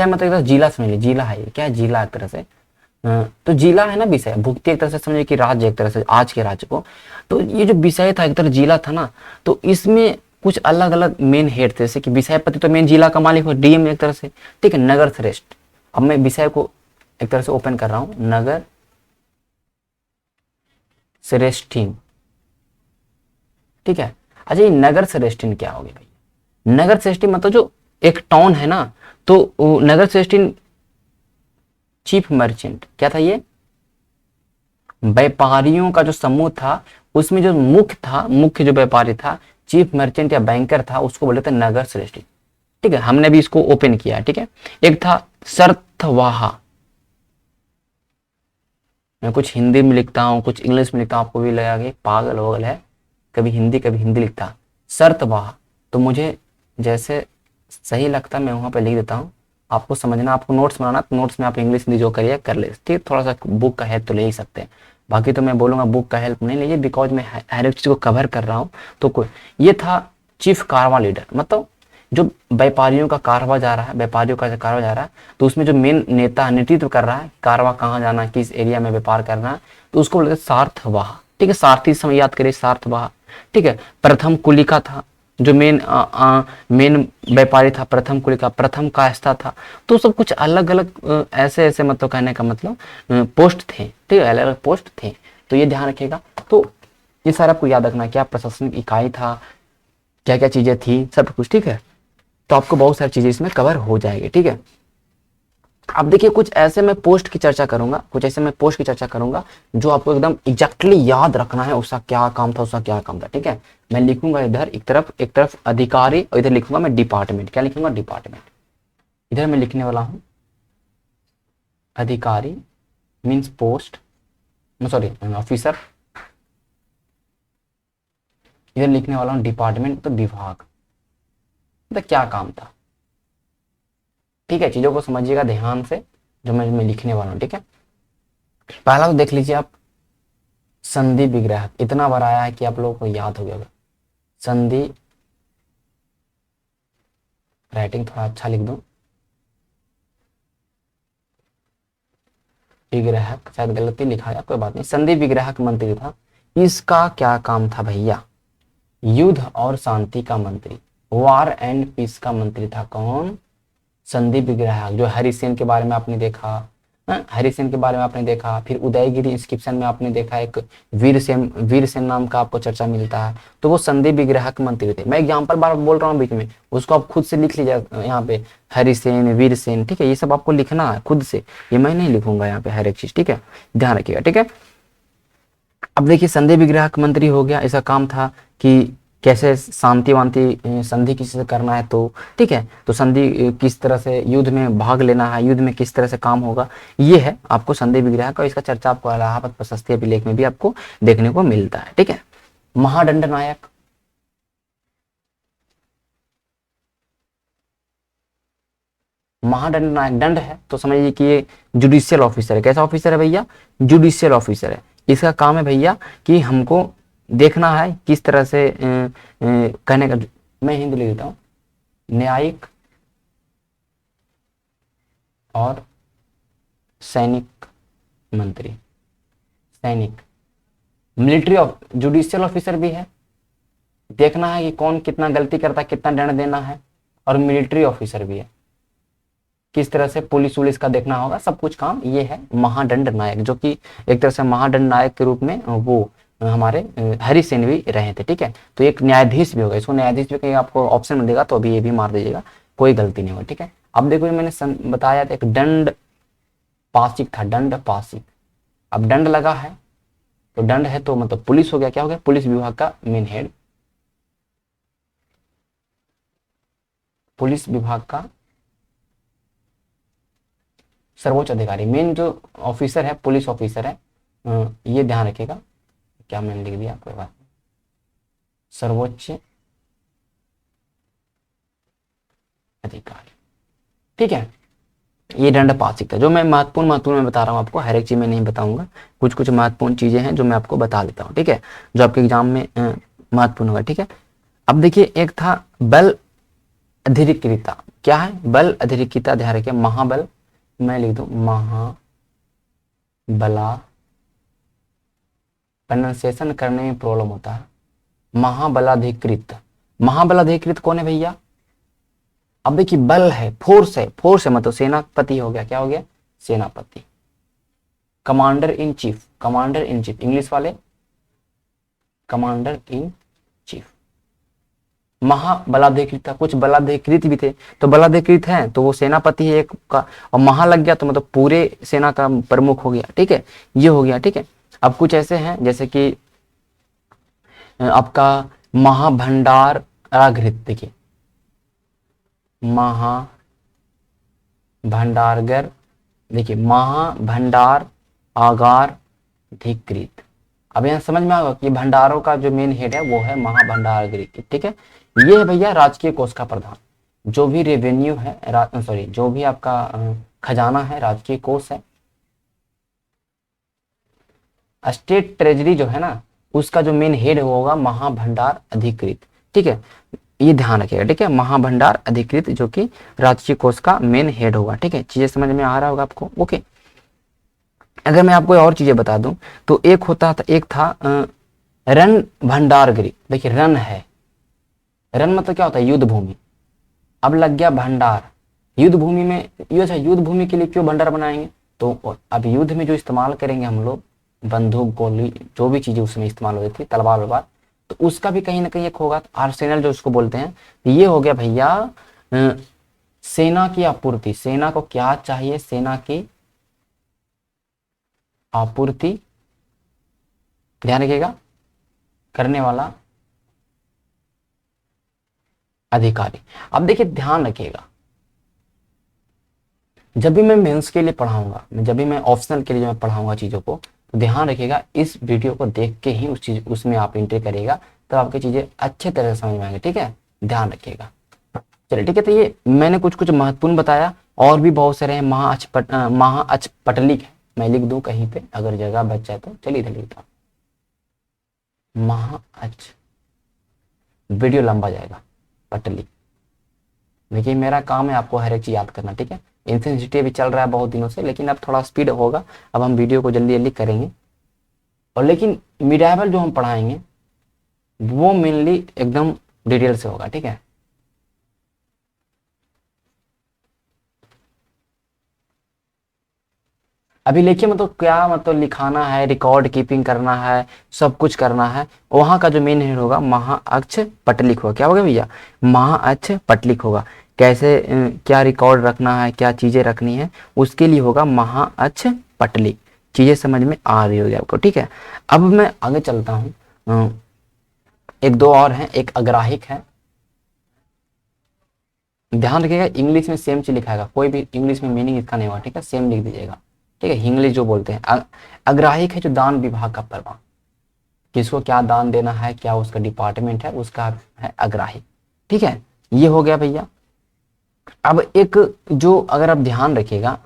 मतलब एक तरह जिला समझ लीजिए, जिला है, क्या है जिला एक तरह से। तो जिला है ना विषय, भुक्ति एक तरह से समझिए कि राज्य, एक तरह से आज के राज्य को। तो ये जो विषय था एक तरह जिला था ना, तो इसमें कुछ अलग अलग मेन हेड थे, जैसे कि विषयपति तो मेन जिला का मालिक हो, डीएम एक तरह से, ठीक है। नगर श्रेष्ठ, अब मैं विषय को एक तरह से ओपन कर रहा हूं, नगर श्रेष्ठीन, ठीक है। अच्छा, ये नगर श्रेष्ठीन क्या होगी भाई, नगर श्रेष्ठीन मतलब जो एक टाउन है ना, तो नगर श्रेष्ठीन चीफ मर्चेंट क्या था, ये व्यापारियों का जो समूह था, उसमें जो मुख्य था, मुख्य जो व्यापारी था, चीफ मर्चेंट या बैंकर था, उसको बोले थे नगर श्रेष्ठी, ठीक है। हमने भी इसको ओपन किया है, ठीक है। एक था शर्तवाहा, मैं कुछ हिंदी में लिखता हूँ, कुछ इंग्लिश में लिखता हूँ, आपको भी लगा कि पागल वगल है, कभी हिंदी लिखता शर्तवाहा। तो मुझे जैसे सही लगता मैं वहां पे लिख देता हूँ आपको समझना, आपको नोट्स बनाना, तो नोट्स में आप इंग्लिश हिंदी जो करिए कर ले, ठीक। थोड़ा सा बुक का हेल्प तो ले ही सकते हैं, बाकी तो मैं बोलूँगा बुक का हेल्प नहीं लीजिए, बिकॉज मैं हर एक चीज़ को कवर कर रहा हूँ। तो कोई, ये था चीफ कारवां लीडर, मतलब जो व्यापारियों का कारवां जा रहा है, व्यापारियों का कारवां जा रहा है, तो उसमें जो मेन नेता नेतृत्व कर रहा है, कारवां कहाँ जाना है, किस एरिया में व्यापार करना है, तो उसको बोलते हैं सारथवाह, ठीक है। सारथी समय याद करिए, सारथवाह, ठीक है। प्रथम कुलिका था, जो मेन व्यापारी था, प्रथम कुलिका, प्रथम कायस्था था। तो सब कुछ अलग अलग ऐसे ऐसे, मतलब कहने का मतलब पोस्ट थे, ठीक है, अलग अलग पोस्ट थे। तो ये ध्यान रखिएगा। तो ये सारा आपको याद रखना, क्या प्रशासनिक इकाई था, क्या क्या चीजें थी, सब कुछ, ठीक है। तो आपको बहुत सारी चीजें इसमें कवर हो जाएगी, ठीक है। अब देखिए कुछ ऐसे मैं पोस्ट की चर्चा करूंगा, कुछ ऐसे मैं पोस्ट की चर्चा करूंगा जो आपको एकदम एग्जैक्टली याद रखना है, उसका क्या काम था, उसका क्या काम था, ठीक है। मैं लिखूंगा इधर एक तरफ अधिकारी, और इधर लिखूंगा मैं डिपार्टमेंट। क्या लिखूंगा? डिपार्टमेंट। इधर मैं लिखने वाला हूं अधिकारी, मीन्स पोस्ट, सॉरी ऑफिसर। इधर लिखने वाला हूं डिपार्टमेंट, तो विभाग, मतलब क्या काम था, ठीक है। चीजों को समझिएगा ध्यान से जो मैं लिखने वाला हूं, ठीक है। पहला तो देख लीजिए आप, संधि विग्रह, इतना बार आया है कि आप लोगों को याद हो गया। संधि, राइटिंग थोड़ा अच्छा लिख दूं, विग्राहक, शायद गलती लिखा है, कोई बात नहीं। संधि विग्राहक मंत्री था। इसका क्या काम था भैया? युद्ध और शांति का मंत्री, वार एंड पीस का मंत्री था कौन? संधि विग्राहक। जो हरिसेन के बारे में आपने देखा, हरिसेन के बारे में आपने देखा, फिर उदयगिरी इंस्क्रिप्शन में आपने देखा एक वीरसेन नाम का आपको चर्चा मिलता है, तो वो संधि विग्राहक मंत्री थे। मैं एग्जांपल बार बोल रहा हूँ बीच में, उसको आप खुद से लिख लीजिए यहाँ पे, हरिसेन, वीरसेन, ठीक है। ये सब आपको लिखना है खुद से, ये मैं नहीं लिखूंगा यहाँ पे हर एक चीज, ठीक है, ध्यान रखिएगा, ठीक है। अब देखिए संधि विग्राहक मंत्री हो गया, इसका काम था कि कैसे शांति वांति संधि किसी से करना है, तो ठीक है, तो संधि किस तरह से युद्ध में भाग लेना है, युद्ध में किस तरह से काम होगा, ये है आपको संधि विग्राहक का। इसका चर्चा आपको इलाहाबाद प्रशस्ति अभिलेख में भी आपको देखने को मिलता है, ठीक है। महादंड नायक, महादंड नायक, दंड है तो समझिए कि ये जुडिशियल ऑफिसर है। कैसा ऑफिसर है भैया? जुडिशियल ऑफिसर है। इसका काम है भैया कि हमको देखना है किस तरह से कहने का, मैं हिंदी लिख देता हूँ, न्यायिक और सैनिक मंत्री, सैनिक, मिलिट्री जुडिशियल ऑफिसर भी है, देखना है कि कौन कितना गलती करता है, कितना दंड देना है, और मिलिट्री ऑफिसर भी है, किस तरह से पुलिस वुलिस का देखना होगा, सब कुछ काम ये है महादंड नायक, जो कि एक तरह से महादंड नायक के रूप में वो हमारे हरिसेन भी रहे थे, ठीक है। तो एक न्यायाधीश भी होगा, इसको न्यायाधीश भी कहीं आपको ऑप्शन मिलेगा तो अभी ये भी मार दीजिएगा, कोई गलती नहीं होगी, ठीक है। अब देखो मैंने बताया था एक दंड पासिक था, दंड पासिक। अब दंड लगा है तो दंड है तो मतलब पुलिस हो गया, क्या हो गया? पुलिस विभाग का मेन हेड, पुलिस विभाग का सर्वोच्च अधिकारी, मेन जो ऑफिसर है पुलिस ऑफिसर है, ये ध्यान रखिएगा, क्या मैंने लिख दिया कोई बात, सर्वोच्च अधिकारी, ठीक है। ये दंड पासिक था। जो मैं महत्वपूर्ण में बता रहा हूँ आपको, हर एक चीज में नहीं बताऊंगा, कुछ कुछ महत्वपूर्ण चीजें हैं जो मैं आपको बता देता हूँ, ठीक है, जो आपके एग्जाम में महत्वपूर्ण होगा, ठीक है। अब देखिए एक था बल अधिकृता, क्या है? बल अधिकृता, ध्यान रखिए, महाबल, मैं लिख दूं महाबला, प्रोनाउंसिएशन करने में प्रॉब्लम होता है, महाबलाधिकृत। महाबलाधिकृत कौन है भैया? अब देखिए बल है, फोर्स है, फोर्स है मतलब सेनापति हो गया, क्या हो गया? सेनापति। Commander in chief, commander in chief, English वाले कमांडर इन चीफ। महाबलाधिकृत था, कुछ बलाधिकृत भी थे, तो बलाधिकृत है तो वो सेनापति है एक का, और महा लग गया तो मतलब पूरे सेना का प्रमुख हो गया, ठीक है, ये हो गया, ठीक है। अब कुछ ऐसे हैं जैसे कि आपका महाभंडाराघृत, देखिए महाभंडारगर, देखिए महाभंडार आगार अधिकृत। अब यहाँ समझ में आएगा कि भंडारों का जो मेन हेड है वो है महाभंडारगृह, ठीक है। ये है भैया राजकीय कोष का प्रधान। जो भी रेवेन्यू है, सॉरी, जो भी आपका खजाना है, राजकीय कोष है, स्टेट ट्रेजरी जो है ना, उसका जो मेन हेड होगा महाभंडार अधिकृत। ठीक है, ये ध्यान रखिएगा। ठीक है, महाभंडार अधिकृत जो कि राजकीय कोष का मेन हेड होगा। ठीक है, चीजें समझ में आ रहा होगा आपको। ओके, अगर मैं आपको और चीजें बता दूं तो एक था रन भंडार गृह। देखिए, रन है, रन मतलब क्या होता है, युद्ध भूमि। अब लग गया भंडार, युद्ध भूमि में। ये अच्छा, युद्ध भूमि के लिए क्यों भंडार बनाएंगे, तो अब युद्ध में जो इस्तेमाल करेंगे हम लोग, बंदूक, गोली, जो भी चीजें उसमें इस्तेमाल होती थी, तलवार वलवार, तो उसका भी कहीं ना कहीं एक होगा आर्सेनल जो उसको बोलते हैं। ये हो गया भैया सेना की आपूर्ति। सेना को क्या चाहिए, सेना की आपूर्ति, ध्यान रखिएगा, करने वाला अधिकारी। अब देखिए, ध्यान रखिएगा, जब भी मैं मेंस के लिए पढ़ाऊंगा, जब भी मैं ऑप्शनल के लिए मैं पढ़ाऊंगा चीजों को, तो ध्यान रखिएगा, इस वीडियो को देख के ही उसमें आप एंट्री करिएगा, तो आपकी चीजें अच्छे तरह से समझ में आएंगे। ठीक है, ध्यान रखिएगा। चलिए, ठीक है, तो ये मैंने कुछ कुछ महत्वपूर्ण बताया, और भी बहुत सारे हैं। महाअचपटलिक है, मैं लिख दूं कहीं पे, अगर जगह बच जाए तो। चलिए इधर लिखता हूं, महाअच, वीडियो लंबा जाएगा, पटली। देखिए, मेरा काम है आपको हर एक चीज याद करना। ठीक है, इंटेंसिटी भी चल रहा है बहुत दिनों से, लेकिन अब थोड़ा स्पीड होगा। अब हम वीडियो को जल्दी जल्दी करेंगे, और लेकिन मिडाइवल जो हम पढ़ाएंगे वो मेनली एकदम डिटेल से होगा। ठीक है, अभी लिखिए, मतलब क्या, मतलब लिखाना है, रिकॉर्ड कीपिंग करना है, सब कुछ करना है। वहां का जो मेन हेड होगा महाअक्ष पटलिक होगा। क्या होगा भैया, महाअक्ष पटलिक होगा। कैसे क्या रिकॉर्ड रखना है, क्या चीजें रखनी है, उसके लिए होगा महाअक्ष पटलिक। चीजें समझ में आ रही होगी आपको। ठीक है, अब मैं आगे चलता हूँ। एक दो और हैं, एक अग्राहिक है। ध्यान रखिएगा, इंग्लिश में सेम चीज लिखाएगा, कोई भी इंग्लिश में मीनिंग इसका नहीं होगा। ठीक है, सेम लिख दीजिएगा। ठीक है, इंग्लिश जो बोलते हैं। अग्राहिक है जो दान विभाग का प्रभाव, किसको क्या दान देना है, क्या उसका डिपार्टमेंट है, उसका है अग्राहिक। ठीक है, ये हो गया भैया। अब एक जो, अगर आप ध्यान रखिएगा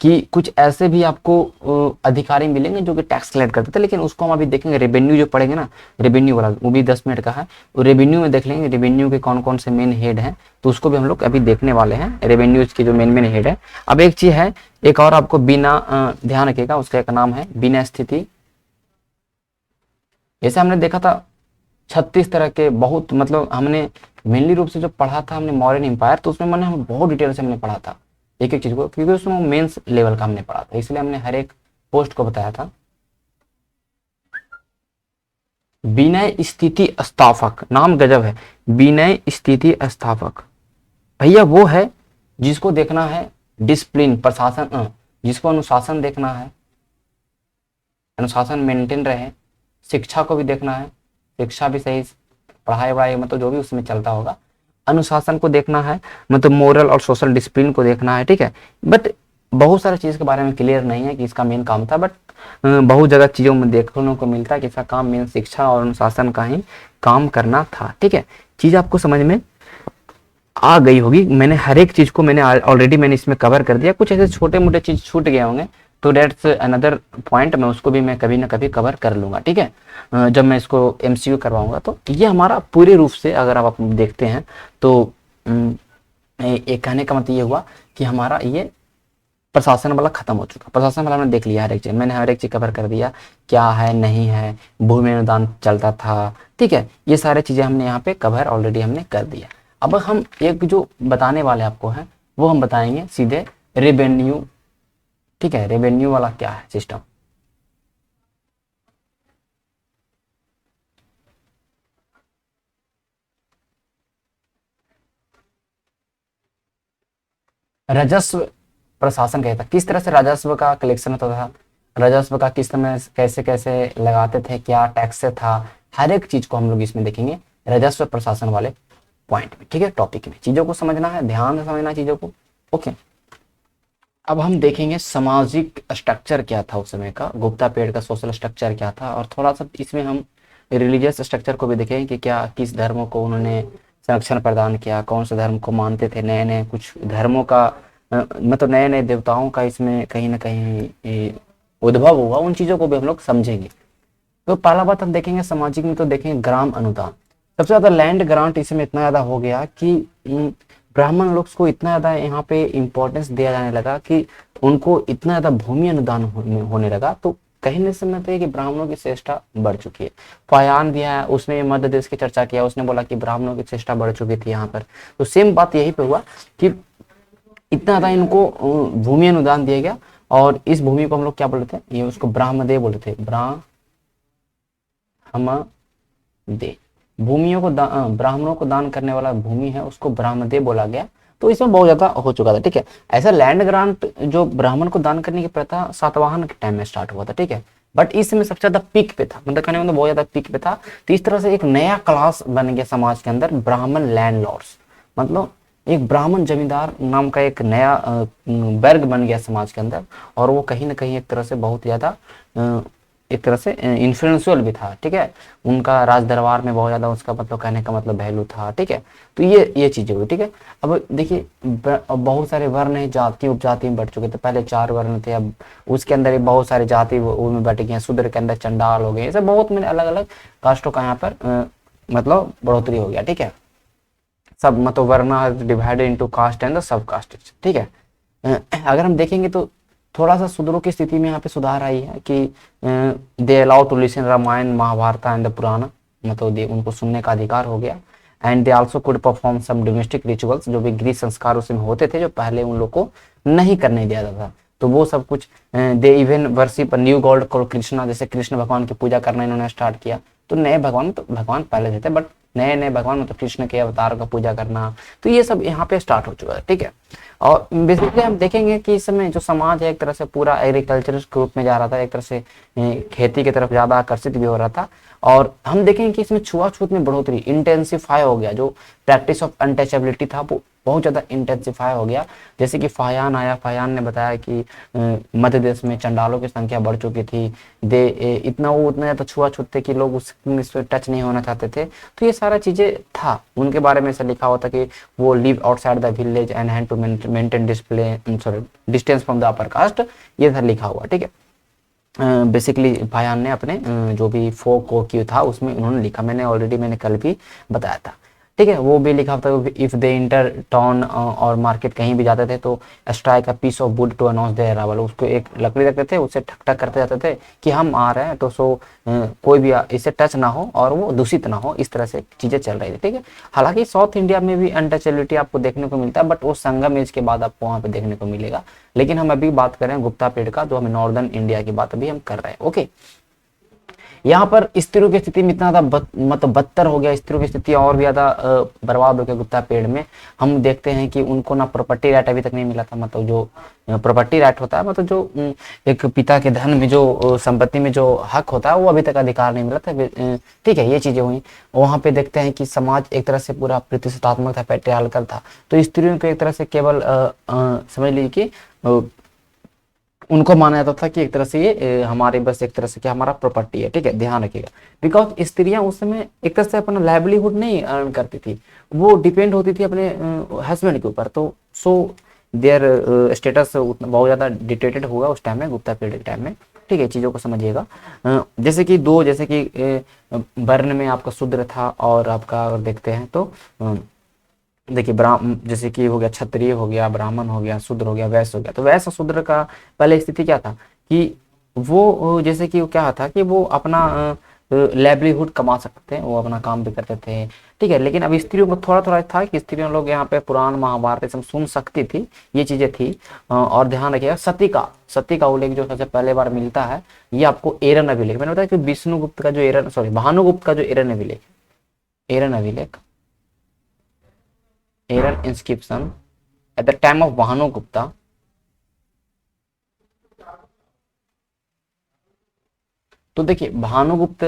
कि कुछ ऐसे भी आपको अधिकारी मिलेंगे जो कि टैक्स कलेक्ट करते थे, लेकिन उसको हम अभी देखेंगे। रेवेन्यू जो पढ़ेंगे ना, रेवेन्यू वाला, वो भी 10 मिनट का है। तो रेवेन्यू में देख लेंगे रेवेन्यू के कौन कौन से मेन हेड हैं, तो उसको भी हम लोग अभी देखने वाले हैं, रेवेन्यू के जो मेन मेन हेड है। अब एक चीज है, एक और आपको बिना, ध्यान रखिएगा, उसका एक नाम है बिना स्थिति। जैसे हमने देखा था 36 तरह के, बहुत, मतलब हमने मेनली रूप से जो पढ़ा था हमने मौर्यन एम्पायर, तो उसमें मैंने हम बहुत डिटेल से हमने पढ़ा था एक एक चीज को, क्योंकि उसमें मेंस लेवल का हमने पढ़ा था, इसलिए हमने हर एक पोस्ट को बताया था। विनय स्थिति स्थापक, नाम गजब है, विनय स्थिति स्थापक। भैया वो है जिसको देखना है डिसिप्लिन, प्रशासन, जिसको अनुशासन देखना है, अनुशासन मेंटेन रहे। शिक्षा को भी देखना है, शिक्षा भी सही, पढ़ाई वढ़ाई मतलब जो भी उसमें चलता होगा। अनुशासन को देखना है, मतलब मोरल और सोशल डिसिप्लिन को देखना है। ठीक है, बट बहुत सारी चीज के बारे में क्लियर नहीं है कि इसका मेन काम था, बट बहुत जगह चीजों में देखने को मिलता है कि इसका काम मेन शिक्षा और अनुशासन का ही काम करना था। ठीक है, चीज आपको समझ में आ गई होगी। मैंने हर एक चीज को मैंने ऑलरेडी मैंने इसमें कवर कर दिया, कुछ ऐसे छोटे मोटे चीज छूट गए होंगे, तो डेट्स अनदर पॉइंट, मैं उसको भी मैं कभी ना कभी कवर कर लूंगा। ठीक है, जब मैं इसको एमसीक्यू करवाऊंगा। तो ये हमारा पूरे रूप से अगर आप देखते हैं तो एक कहने का मतलब ये हुआ कि हमारा ये प्रशासन वाला खत्म हो चुका। प्रशासन वाला हमने देख लिया, हर एक चीज मैंने हर एक चीज कवर कर दिया, क्या है नहीं है, भूमि अनुदान चलता था। ठीक है, ये सारे चीजें हमने यहाँ पे कवर ऑलरेडी हमने कर दिया। अब हम एक जो बताने वाले आपको हैं, वो हम बताएंगे सीधे रेवेन्यू। ठीक है, रेवेन्यू वाला क्या है सिस्टम। राजस्व प्रशासन कहता है, किस तरह से राजस्व का कलेक्शन होता था, राजस्व का किस समय कैसे कैसे लगाते थे, क्या टैक्स से था, हर एक चीज को हम लोग इसमें देखेंगे राजस्व प्रशासन वाले पॉइंट में। ठीक है, टॉपिक में चीजों को समझना है, ध्यान से समझना चीजों को। ओके, अब हम देखेंगे सामाजिक स्ट्रक्चर क्या था उस समय का, गुप्ता पीरियड का सोशल स्ट्रक्चर क्या था, और थोड़ा सा इसमें हम रिलीजियस स्ट्रक्चर को भी देखेंगे कि क्या किस धर्म को उन्होंने संरक्षण प्रदान किया, कौन से धर्म को मानते थे, नए नए कुछ धर्मों का मतलब नए नए देवताओं का इसमें कहीं ना कहीं उद्भव हुआ, उन चीज़ों को भी हम लोग समझेंगे। तो पहला बात हम देखेंगे सामाजिक में, तो देखेंगे ग्राम अनुदान। सबसे ज्यादा लैंड ग्रांट इसमें इतना ज्यादा हो गया कि ब्राह्मण लोग को इतना ज्यादा यहाँ पे इंपॉर्टेंस दिया जाने लगा कि उनको इतना ज्यादा भूमि अनुदान होने लगा। तो कहने से मतलब है कि ब्राह्मणों की श्रेष्ठता बढ़ चुकी है। फायान दिया है, उसने मध्य देश की चर्चा किया, उसने बोला कि ब्राह्मणों की श्रेष्ठता बढ़ चुकी थी यहाँ पर। तो सेम बात यही पे हुआ कि इतना ज्यादा इनको भूमि अनुदान दिया गया, और इस भूमि को हम लोग क्या बोलते हैं, ये उसको ब्राह्मदे बोलते थे, ब्राह्मदे। भूमियों को ब्राह्मणों को दान करने वाला भूमि है उसको ब्राह्मदे बोला गया। तो इसमें बहुत ज्यादा हो चुका था, ठीक है। ऐसा लैंड ग्रांट जो ब्राह्मण को दान करने की प्रथा सातवाहन के टाइम में स्टार्ट हुआ था, ठीक है। बट इसमें सबसे ज्यादा पीक पे था, मतलब कहने में बहुत ज्यादा पीक पे था। तो इस तरह से एक नया क्लास बन गया समाज के अंदर, ब्राह्मण लैंडलॉर्ड्स, मतलब एक ब्राह्मण जमींदार नाम का एक नया वर्ग बन गया समाज के अंदर। और वो कहीं ना कहीं एक तरह से बहुत ज्यादा एक तरह से इन्फ्लुएंशियल भी था, ठीक है। उनका राज दरबार में बहुत ज्यादा उसका मतलब कहने का मतलब वैल्यू था, ठीक है। तो ये चीजें हुई, ठीक है। अब देखिए बहुत सारे वर्ण है, जाति उपजाति में बढ़ चुके थे। पहले 4 वर्ण थे, अब उसके अंदर बहुत सारे जाति उनमें बढ़ गए हैं। शूद्र के अंदर चंडाल हो गए, ऐसे बहुत मैंने अलग अलग कास्टों का यहाँ पर मतलब बढ़ोतरी हो गया, ठीक है। सब मतलब varna divided into caste and the subcaste, ठीक है। अगर हम देखेंगे तो थोड़ा सा शूद्रों की स्थिति में यहाँ पे सुधार आई है कि they allow to listen Ramayana Mahabharata and the Purana, मतलब उनको सुनने का अधिकार हो गया। And they also could perform some domestic rituals, जो भी गृह संस्कार उसमें होते थे जो पहले उन लोग को नहीं करने दिया जाता था, तो वो सब कुछ। They even worship new God called Krishna, जैसे कृष्ण भगवान की पूजा करना इन्होंने स्टार्ट किया। तो नए भगवान, तो भगवान पहले से थे बट नए नए भगवान मतलब कृष्ण के अवतार का पूजा करना, तो ये सब यहाँ पे स्टार्ट हो चुका है, ठीक है। और बेसिकली हम देखेंगे कि इस समय जो समाज है एक तरह से पूरा एग्रीकल्चर के रूप में जा रहा था, एक तरह से खेती की तरफ ज्यादा आकर्षित भी हो रहा था। और हम देखेंगे कि इसमें छुआछूत में बढ़ोतरी, इंटेंसिफाई हो गया। जो प्रैक्टिस ऑफ अनटचेबिलिटी था वो बहुत ज्यादा इंटेंसिफाई हो गया। जैसे कि फायान आया, फायान ने बताया कि मध्य देश में चंडालों की संख्या बढ़ चुकी थी। इतना ज्यादा छुआछूत थे कि लोग उस टच नहीं होना चाहते थे। तो ये सारा चीजें था उनके बारे में, ऐसा लिखा होता कि वो live outside the village and had to maintain distance from the upper caste, ये था लिखा हुआ, ठीक है। बेसिकली फायान ने अपने जो भी फोक क्यू था उसमें उन्होंने लिखा, मैंने कल भी बताया था, ठीक है। वो भी लिखा था इफ दे इंटर टाउन और मार्केट कहीं भी जाते थे तो strike a piece of wood to announce their arrival, उसको एक लकड़ी रखते थे, उससे ठक ठक करते जाते थे कि हम आ रहे हैं। तो कोई भी इससे टच ना हो और वो दूषित ना हो, इस तरह से चीजें चल रही थी, ठीक है। हालांकि साउथ इंडिया में भी अनटचेबिलिटी आपको देखने को मिलता है, बट वो संगम एज के बाद आपको वहां पे देखने को मिलेगा। लेकिन हम अभी बात कर रहे हैं गुप्ता पीरियड का, जो हमें नॉर्दर्न इंडिया की बात अभी हम कर रहे हैं, ओके। यहाँ पर स्त्रियों की स्थिति में इतना ज्यादा मतलब बदतर हो गया, स्त्रियों की स्थिति और भी ज्यादा बर्बाद हो गया गुप्ता पीरियड में। हम देखते हैं कि उनको ना प्रॉपर्टी राइट अभी तक नहीं मिला था, मतलब जो प्रॉपर्टी राइट होता है, मतलब जो एक पिता के धन में जो संपत्ति में जो हक होता है वो अभी तक अधिकार नहीं मिला था, ठीक है। ये चीजें हुई। वहां पे देखते हैं कि समाज एक तरह से पूरा प्रतिशोधात्मक था, पैट्रियार्कल था। तो स्त्रियों को एक तरह से केवल समझ लीजिए कि उनको माना जाता था कि एक तरह से ये हमारे बस एक तरह से क्या हमारा प्रॉपर्टी है, ठीक है, ध्यान रखिएगा। बिकॉज स्त्रियां उस समय एक तरह से अपना लाइवलीहुड नहीं अर्न करती थी, वो डिपेंड होती थी अपने हस्बैंड के ऊपर। तो सो देयर स्टेटस बहुत ज्यादा डिटेटेड हुआ उस टाइम में, गुप्ता पीरियड के टाइम में, ठीक है। चीजों को समझिएगा। जैसे कि वर्ण में आपका शूद्र था, और आपका अगर देखते हैं तो देखिए जैसे कि हो गया क्षत्रिय, हो गया ब्राह्मण, हो गया शूद्र, हो गया वैश्य, हो गया। तो वैश्य शूद्र का पहले स्थिति क्या था कि वो जैसे कि वो क्या था कि वो अपना लाइवलीहुड कमा सकते थे, वो अपना काम भी करते थे, ठीक है। लेकिन अब स्त्रियों को थोड़ा थोड़ा था कि स्त्रियों लोग यहाँ पे पुराण महाभारत सब सुन सकती थी, ये चीजें थी। और ध्यान रखिएगा सती का उल्लेख जो सबसे पहले बार मिलता है, ये आपको एरन अभिलेख, मैंने बताया कि विष्णुगुप्त का जो भानुगुप्त का जो एरन अभिलेख Eran inscription at the time of Bhanugupta. तो देखिए भानुगुप्त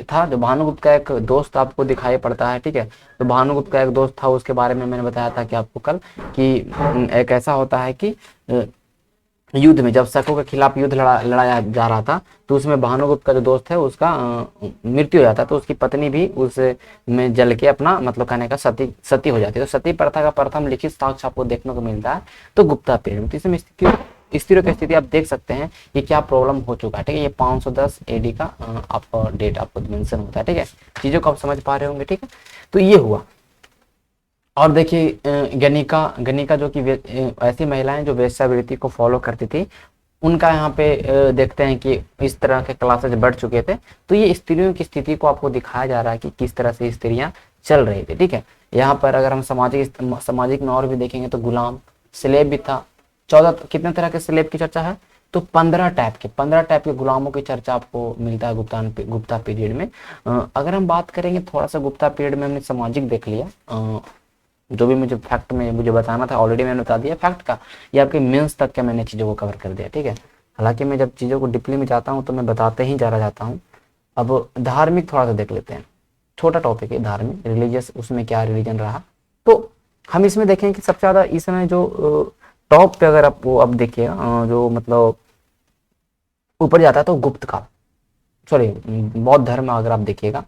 था, जो भानुगुप्त का एक दोस्त आपको दिखाई पड़ता है, ठीक है। तो भानुगुप्त का एक दोस्त था, उसके बारे में मैंने बताया था कि आपको कल कि एक ऐसा होता है कि युद्ध में जब शकों के खिलाफ युद्ध लड़ाया जा रहा था, तो उसमें भानुगुप्त का जो दोस्त है उसका मृत्यु हो जाता, तो उसकी पत्नी भी उस में जल के अपना मतलब कहने का सती हो जाती है। तो सती प्रथा का प्रथम लिखित साक्ष्य आपको देखने को मिलता है तो गुप्ता पीरियड में। तो इसमें स्त्रियों की स्थिति आप देख सकते हैं ये क्या प्रॉब्लम हो चुका है, ठीक है। ये 510 AD का आपका डेट आपको मेंशन होता है, ठीक है। चीजों को आप समझ पा रहे होंगे, ठीक है। तो ये हुआ। और देखिए गणिका गणिका जो कि ऐसी महिलाएं जो वेश्यावृत्ति को फॉलो करती थी, उनका यहाँ पे देखते हैं कि इस तरह के क्लासेज बढ़ चुके थे। तो ये स्त्रियों की स्थिति को आपको दिखाया जा रहा है कि किस तरह से स्त्रियां चल रही थी, ठीक है। यहाँ पर अगर हम सामाजिक में और भी देखेंगे तो गुलाम, स्लेब भी था। 14 कितने तरह के स्लेब की चर्चा है, तो 15 टाइप के गुलामों की चर्चा आपको मिलता है गुप्ता पीरियड में। अगर हम बात करेंगे थोड़ा सा गुप्ता पीरियड में, हमने सामाजिक देख लिया। जो भी मुझे फैक्ट में मुझे बताना था ऑलरेडी मैंने बता दिया फैक्ट का, ये आपके मेंस तक के मैंने चीज़ों को कवर कर दिया, ठीक है। हालांकि मैं जब चीज़ों को डीपली में जाता हूँ तो मैं बताते ही जा जाता हूँ। अब धार्मिक थोड़ा सा देख लेते हैं, छोटा टॉपिक है धार्मिक, रिलीजियस, उसमें क्या रिलीजन रहा। तो हम इसमें देखें कि सबसे ज़्यादा इस समय जो टॉप पे अगर आप अब देखिए जो मतलब ऊपर जाता है तो गुप्त काल, सॉरी बौद्ध धर्म अगर आप देखिएगा,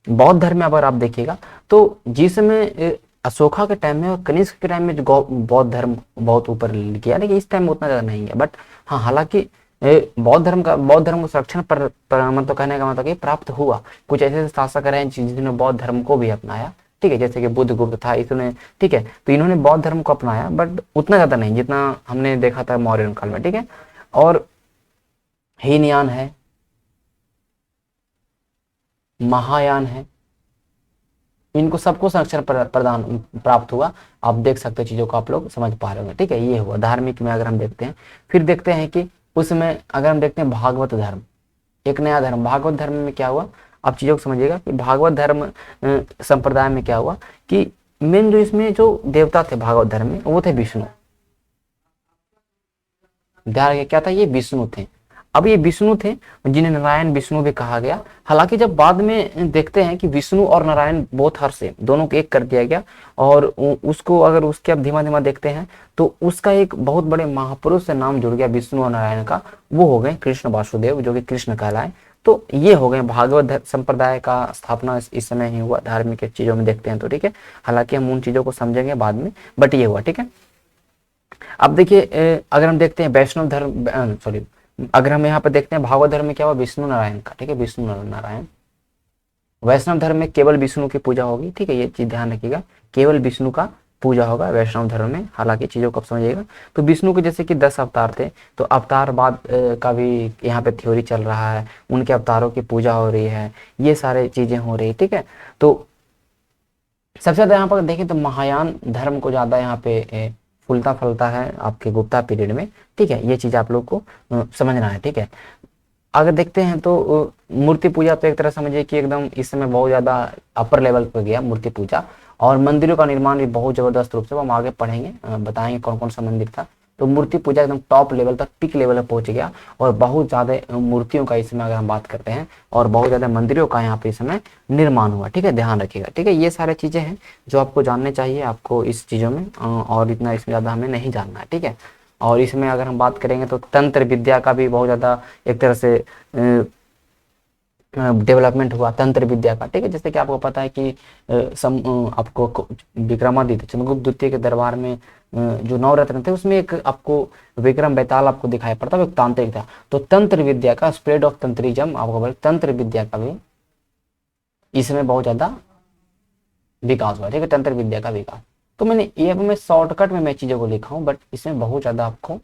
बौद्ध धर्म में अगर आप देखिएगा तो जिसमें अशोका के टाइम में और कनिष्क के टाइम में जो बौद्ध धर्म बहुत ऊपर किया, लेकिन इस टाइम में उतना ज्यादा नहीं है। बट हाँ, हालांकि बौद्ध धर्म का संरक्षण पर मतलब कहने का मतलब कि प्राप्त हुआ। कुछ ऐसे शासक रहे जिन्होंने बौद्ध धर्म को भी अपनाया, ठीक है, जैसे कि बुद्ध गुप्त था इसने, ठीक है। तो इन्होंने बौद्ध धर्म को अपनाया बट उतना ज्यादा नहीं जितना हमने देखा था मौर्य काल में, ठीक है। और हीनयान है, महायान है, इनको सबको संरक्षण प्रदान प्राप्त हुआ। आप देख सकते हैं, चीजों को आप लोग समझ पा रहे होंगे, ठीक है। ये हुआ धार्मिक में। अगर हम देखते हैं फिर देखते हैं कि उसमें अगर हम देखते हैं भागवत धर्म, एक नया धर्म। भागवत धर्म में क्या हुआ, आप चीजों को समझिएगा कि भागवत धर्म संप्रदाय में क्या हुआ कि मेन जो इसमें जो देवता थे भागवत धर्म में वो थे विष्णु। ध्यान, क्या था, ये विष्णु थे। अब ये विष्णु थे जिन्हें नारायण विष्णु भी कहा गया। हालांकि जब बाद में देखते हैं कि विष्णु और नारायण बोथ हर से, दोनों को एक कर दिया गया, और उसको अगर उसके अब धीमा धीमा देखते हैं तो उसका एक बहुत बड़े महापुरुष से नाम जुड़ गया विष्णु और नारायण का, वो हो गए कृष्ण वासुदेव, जो कि कृष्ण कहलाए। तो ये हो गए भागवत संप्रदाय का स्थापना इस समय ही हुआ। धार्मिक चीजों में देखते हैं तो, ठीक है। हालांकि हम उन चीजों को समझेंगे बाद में, बट ये हुआ, ठीक है। अब देखिए अगर हम देखते हैं वैष्णव धर्म, सॉरी, अगर हम यहाँ पे देखते हैं भागवत धर्म में क्या हुआ, विष्णु नारायण का, ठीक है, विष्णु नारायण। वैष्णव धर्म में केवल विष्णु की पूजा होगी, ठीक है, ये चीज ध्यान रखिएगा, केवल विष्णु का पूजा होगा वैष्णव धर्म में। हालांकि चीजों को आप समझिएगा। तो विष्णु के जैसे कि 10 अवतार थे, तो अवतार बाद का भी यहाँ पे थ्योरी चल रहा है, उनके अवतारों की पूजा हो रही है, ये सारे चीजें हो रही, ठीक है। तो सबसे ज्यादा यहाँ पर देखें तो महायान धर्म को ज्यादा यहाँ पे फूलता फलता है आपके गुप्ता पीरियड में, ठीक है। ये चीज आप लोग को समझना है, ठीक है। अगर देखते हैं तो मूर्ति पूजा तो एक तरह समझिए कि एकदम इस समय बहुत ज्यादा अपर लेवल पर गया मूर्ति पूजा, और मंदिरों का निर्माण भी बहुत जबरदस्त रूप से, वो हम आगे पढ़ेंगे, बताएंगे कौन कौन सा मंदिर था। तो मूर्ति पूजा एकदम टॉप लेवल तक, पीक लेवल पर पहुंच गया, और बहुत ज्यादा मूर्तियों का इस समय अगर हम बात करते हैं, और बहुत ज्यादा मंदिरों का यहाँ पे इस समय निर्माण हुआ, ठीक है, ध्यान रखिएगा, ठीक है। ये सारी चीजें हैं जो आपको जानने चाहिए आपको इस चीजों में, और इतना इसमें ज्यादा हमें नहीं जानना है, ठीक है। और इसमें अगर हम बात करेंगे तो तंत्र विद्या का भी बहुत ज्यादा एक तरह से डेवलपमेंट हुआ तंत्र विद्या का, ठीक है। जैसे कि आपको पता है कि आपको विक्रमादित्य चंद्रगुप्त द्वितीय के दरबार में जो 9 रत्न थे उसमें एक आपको विक्रम बेताल आपको दिखाई पड़ता है, एक तांत्रिक था। तो तंत्र विद्या का स्प्रेड ऑफ तंत्रिज्म आपको तंत्र विद्या का भी इसमें बहुत ज्यादा विकास हुआ, ठीक है, तंत्र विद्या का विकास। तो मैंने ये मैं शॉर्टकट में मैं चीजों को लिखा हूँ, बट इसमें बहुत ज्यादा आपको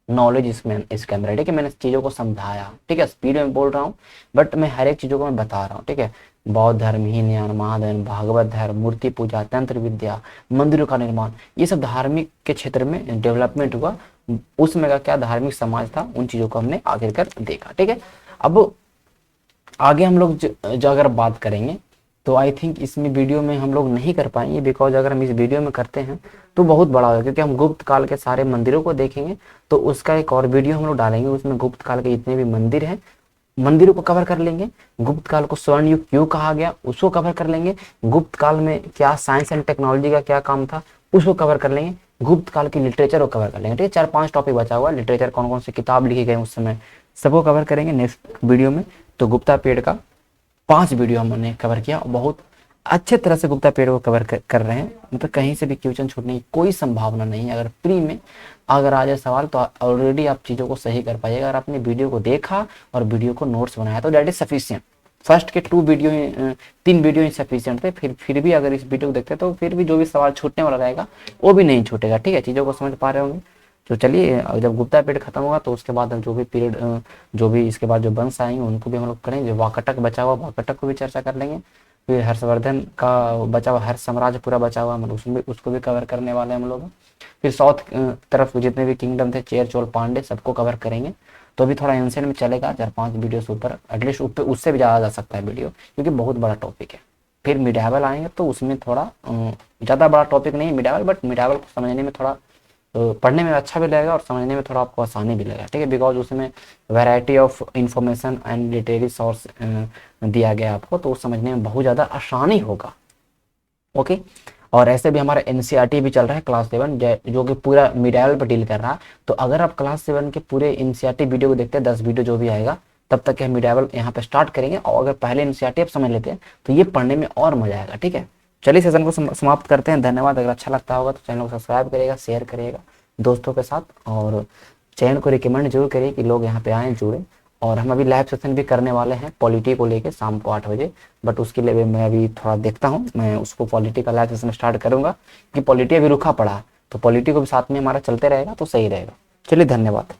नॉलेज इसमें इसके अंदर है, ठीक है। मैंने चीजों को समझाया, ठीक है, स्पीड में बोल रहा हूँ बट मैं हर एक चीजों को मैं बता रहा हूँ, ठीक है। बौद्ध धर्म, हीनयान, महाधर्म, भागवत धर्म, मूर्ति पूजा, तंत्र विद्या, मंदिरों का निर्माण, ये सब धार्मिक के क्षेत्र में डेवलपमेंट हुआ। उसमें का क्या धार्मिक समाज था, उन चीजों को हमने आगे कर देखा, ठीक है। अब आगे हम लोग जो अगर बात करेंगे तो आई थिंक इसमें वीडियो में हम लोग नहीं कर पाएंगे, बिकॉज अगर हम इस वीडियो में करते हैं तो बहुत बड़ा होगा, क्योंकि हम गुप्त काल के सारे मंदिरों को देखेंगे तो उसका एक और वीडियो हम लोग डालेंगे, उसमें गुप्त काल के जितने भी मंदिर हैं मंदिरों को कवर कर लेंगे। गुप्त काल को स्वर्ण युग क्यों कहा गया उसको कवर कर लेंगे। गुप्त काल में क्या साइंस एंड टेक्नोलॉजी का क्या काम था उसको कवर कर लेंगे। गुप्त काल की लिटरेचर को कवर कर लेंगे, ठीक है। 4-5 टॉपिक बचा हुआ है, लिटरेचर कौन कौन सी किताब लिखी गई उस समय, सबको कवर करेंगे नेक्स्ट वीडियो में। तो गुप्ता पीरियड का 5 वीडियो हमने कवर किया और बहुत अच्छे तरह से गुप्ता पीरियड को कवर कर रहे हैं। मतलब कहीं से भी क्वेश्चन छूटने की कोई संभावना नहीं है। अगर प्री में अगर आ जाए सवाल तो ऑलरेडी आप चीज़ों को सही कर पाइएगा। अगर आपने वीडियो को देखा और वीडियो को नोट्स बनाया तो दैट इज सफिशिएंट। फर्स्ट के 2 वीडियो ही 3 वीडियो ही सफिशिएंट थे। फिर भी अगर इस वीडियो को देखते तो फिर भी जो भी सवाल छूटने वाला रहेगा वो भी नहीं छूटेगा, ठीक है। चीज़ों को समझ पा रहे होंगे। तो चलिए जब गुप्ता पीरियड खत्म होगा तो उसके बाद हम जो भी पीरियड जो भी इसके बाद जो वंश आएंगे उनको भी हम लोग करेंगे। वाकाटक बचा हुआ, वाकाटक को भी चर्चा कर लेंगे। फिर हर्षवर्धन का बचा हुआ हर्ष साम्राज्य पूरा बचा हुआ, मतलब उसमें उसको भी कवर करने वाले हैं हम लोग। फिर साउथ तरफ जितने भी किंगडम थे, चेर चोल पांडे, सबको कवर करेंगे। तो अभी थोड़ा एंशिएंट में चलेगा, 4-5 वीडियो से ऊपर एटलीस्ट ऊपर उससे भी ज़्यादा जा सकता है वीडियो, क्योंकि बहुत बड़ा टॉपिक है। फिर मिडावल आएंगे तो उसमें थोड़ा ज़्यादा बड़ा टॉपिक नहीं मिडावल, बट मिडावल को समझने में थोड़ा पढ़ने में अच्छा भी लगेगा और समझने में थोड़ा आपको आसानी भी लगेगा, ठीक है। बिकॉज उसमें variety of information and literary source दिया गया आपको, तो समझने में बहुत ज़्यादा आसानी होगा। ओके। और ऐसे भी हमारा एनसीईआरटी भी चल रहा है क्लास 7 जो कि पूरा मिडावल पर डील कर रहा है। तो अगर आप क्लास 7 के पूरे एनसीईआरटी वीडियो को देखते हैं, 10 वीडियो जो भी आएगा, तब तक हम मिडावल यहाँ पे स्टार्ट करेंगे। और अगर पहले एनसीईआरटी आप समझ लेते हैं तो ये पढ़ने में और मजा आएगा, ठीक है। चलिए सेशन को समाप्त करते हैं। धन्यवाद। अगर अच्छा लगता होगा तो चैनल को सब्सक्राइब करिएगा, शेयर करिएगा दोस्तों के साथ, और चैनल को रिकमेंड जरूर करिए कि लोग यहाँ पे आएँ, जुड़े। और हम अभी लाइव सेशन भी करने वाले हैं पॉलिटी को लेके शाम को 8 बजे, बट उसके लिए मैं अभी थोड़ा देखता हूँ, मैं उसको पॉलिटी का लाइव सेशन स्टार्ट करूँगा कि पॉलिटी अभी रुका पड़ा है, तो पॉलिटी को भी साथ में हमारा चलते रहेगा तो सही रहेगा। चलिए धन्यवाद।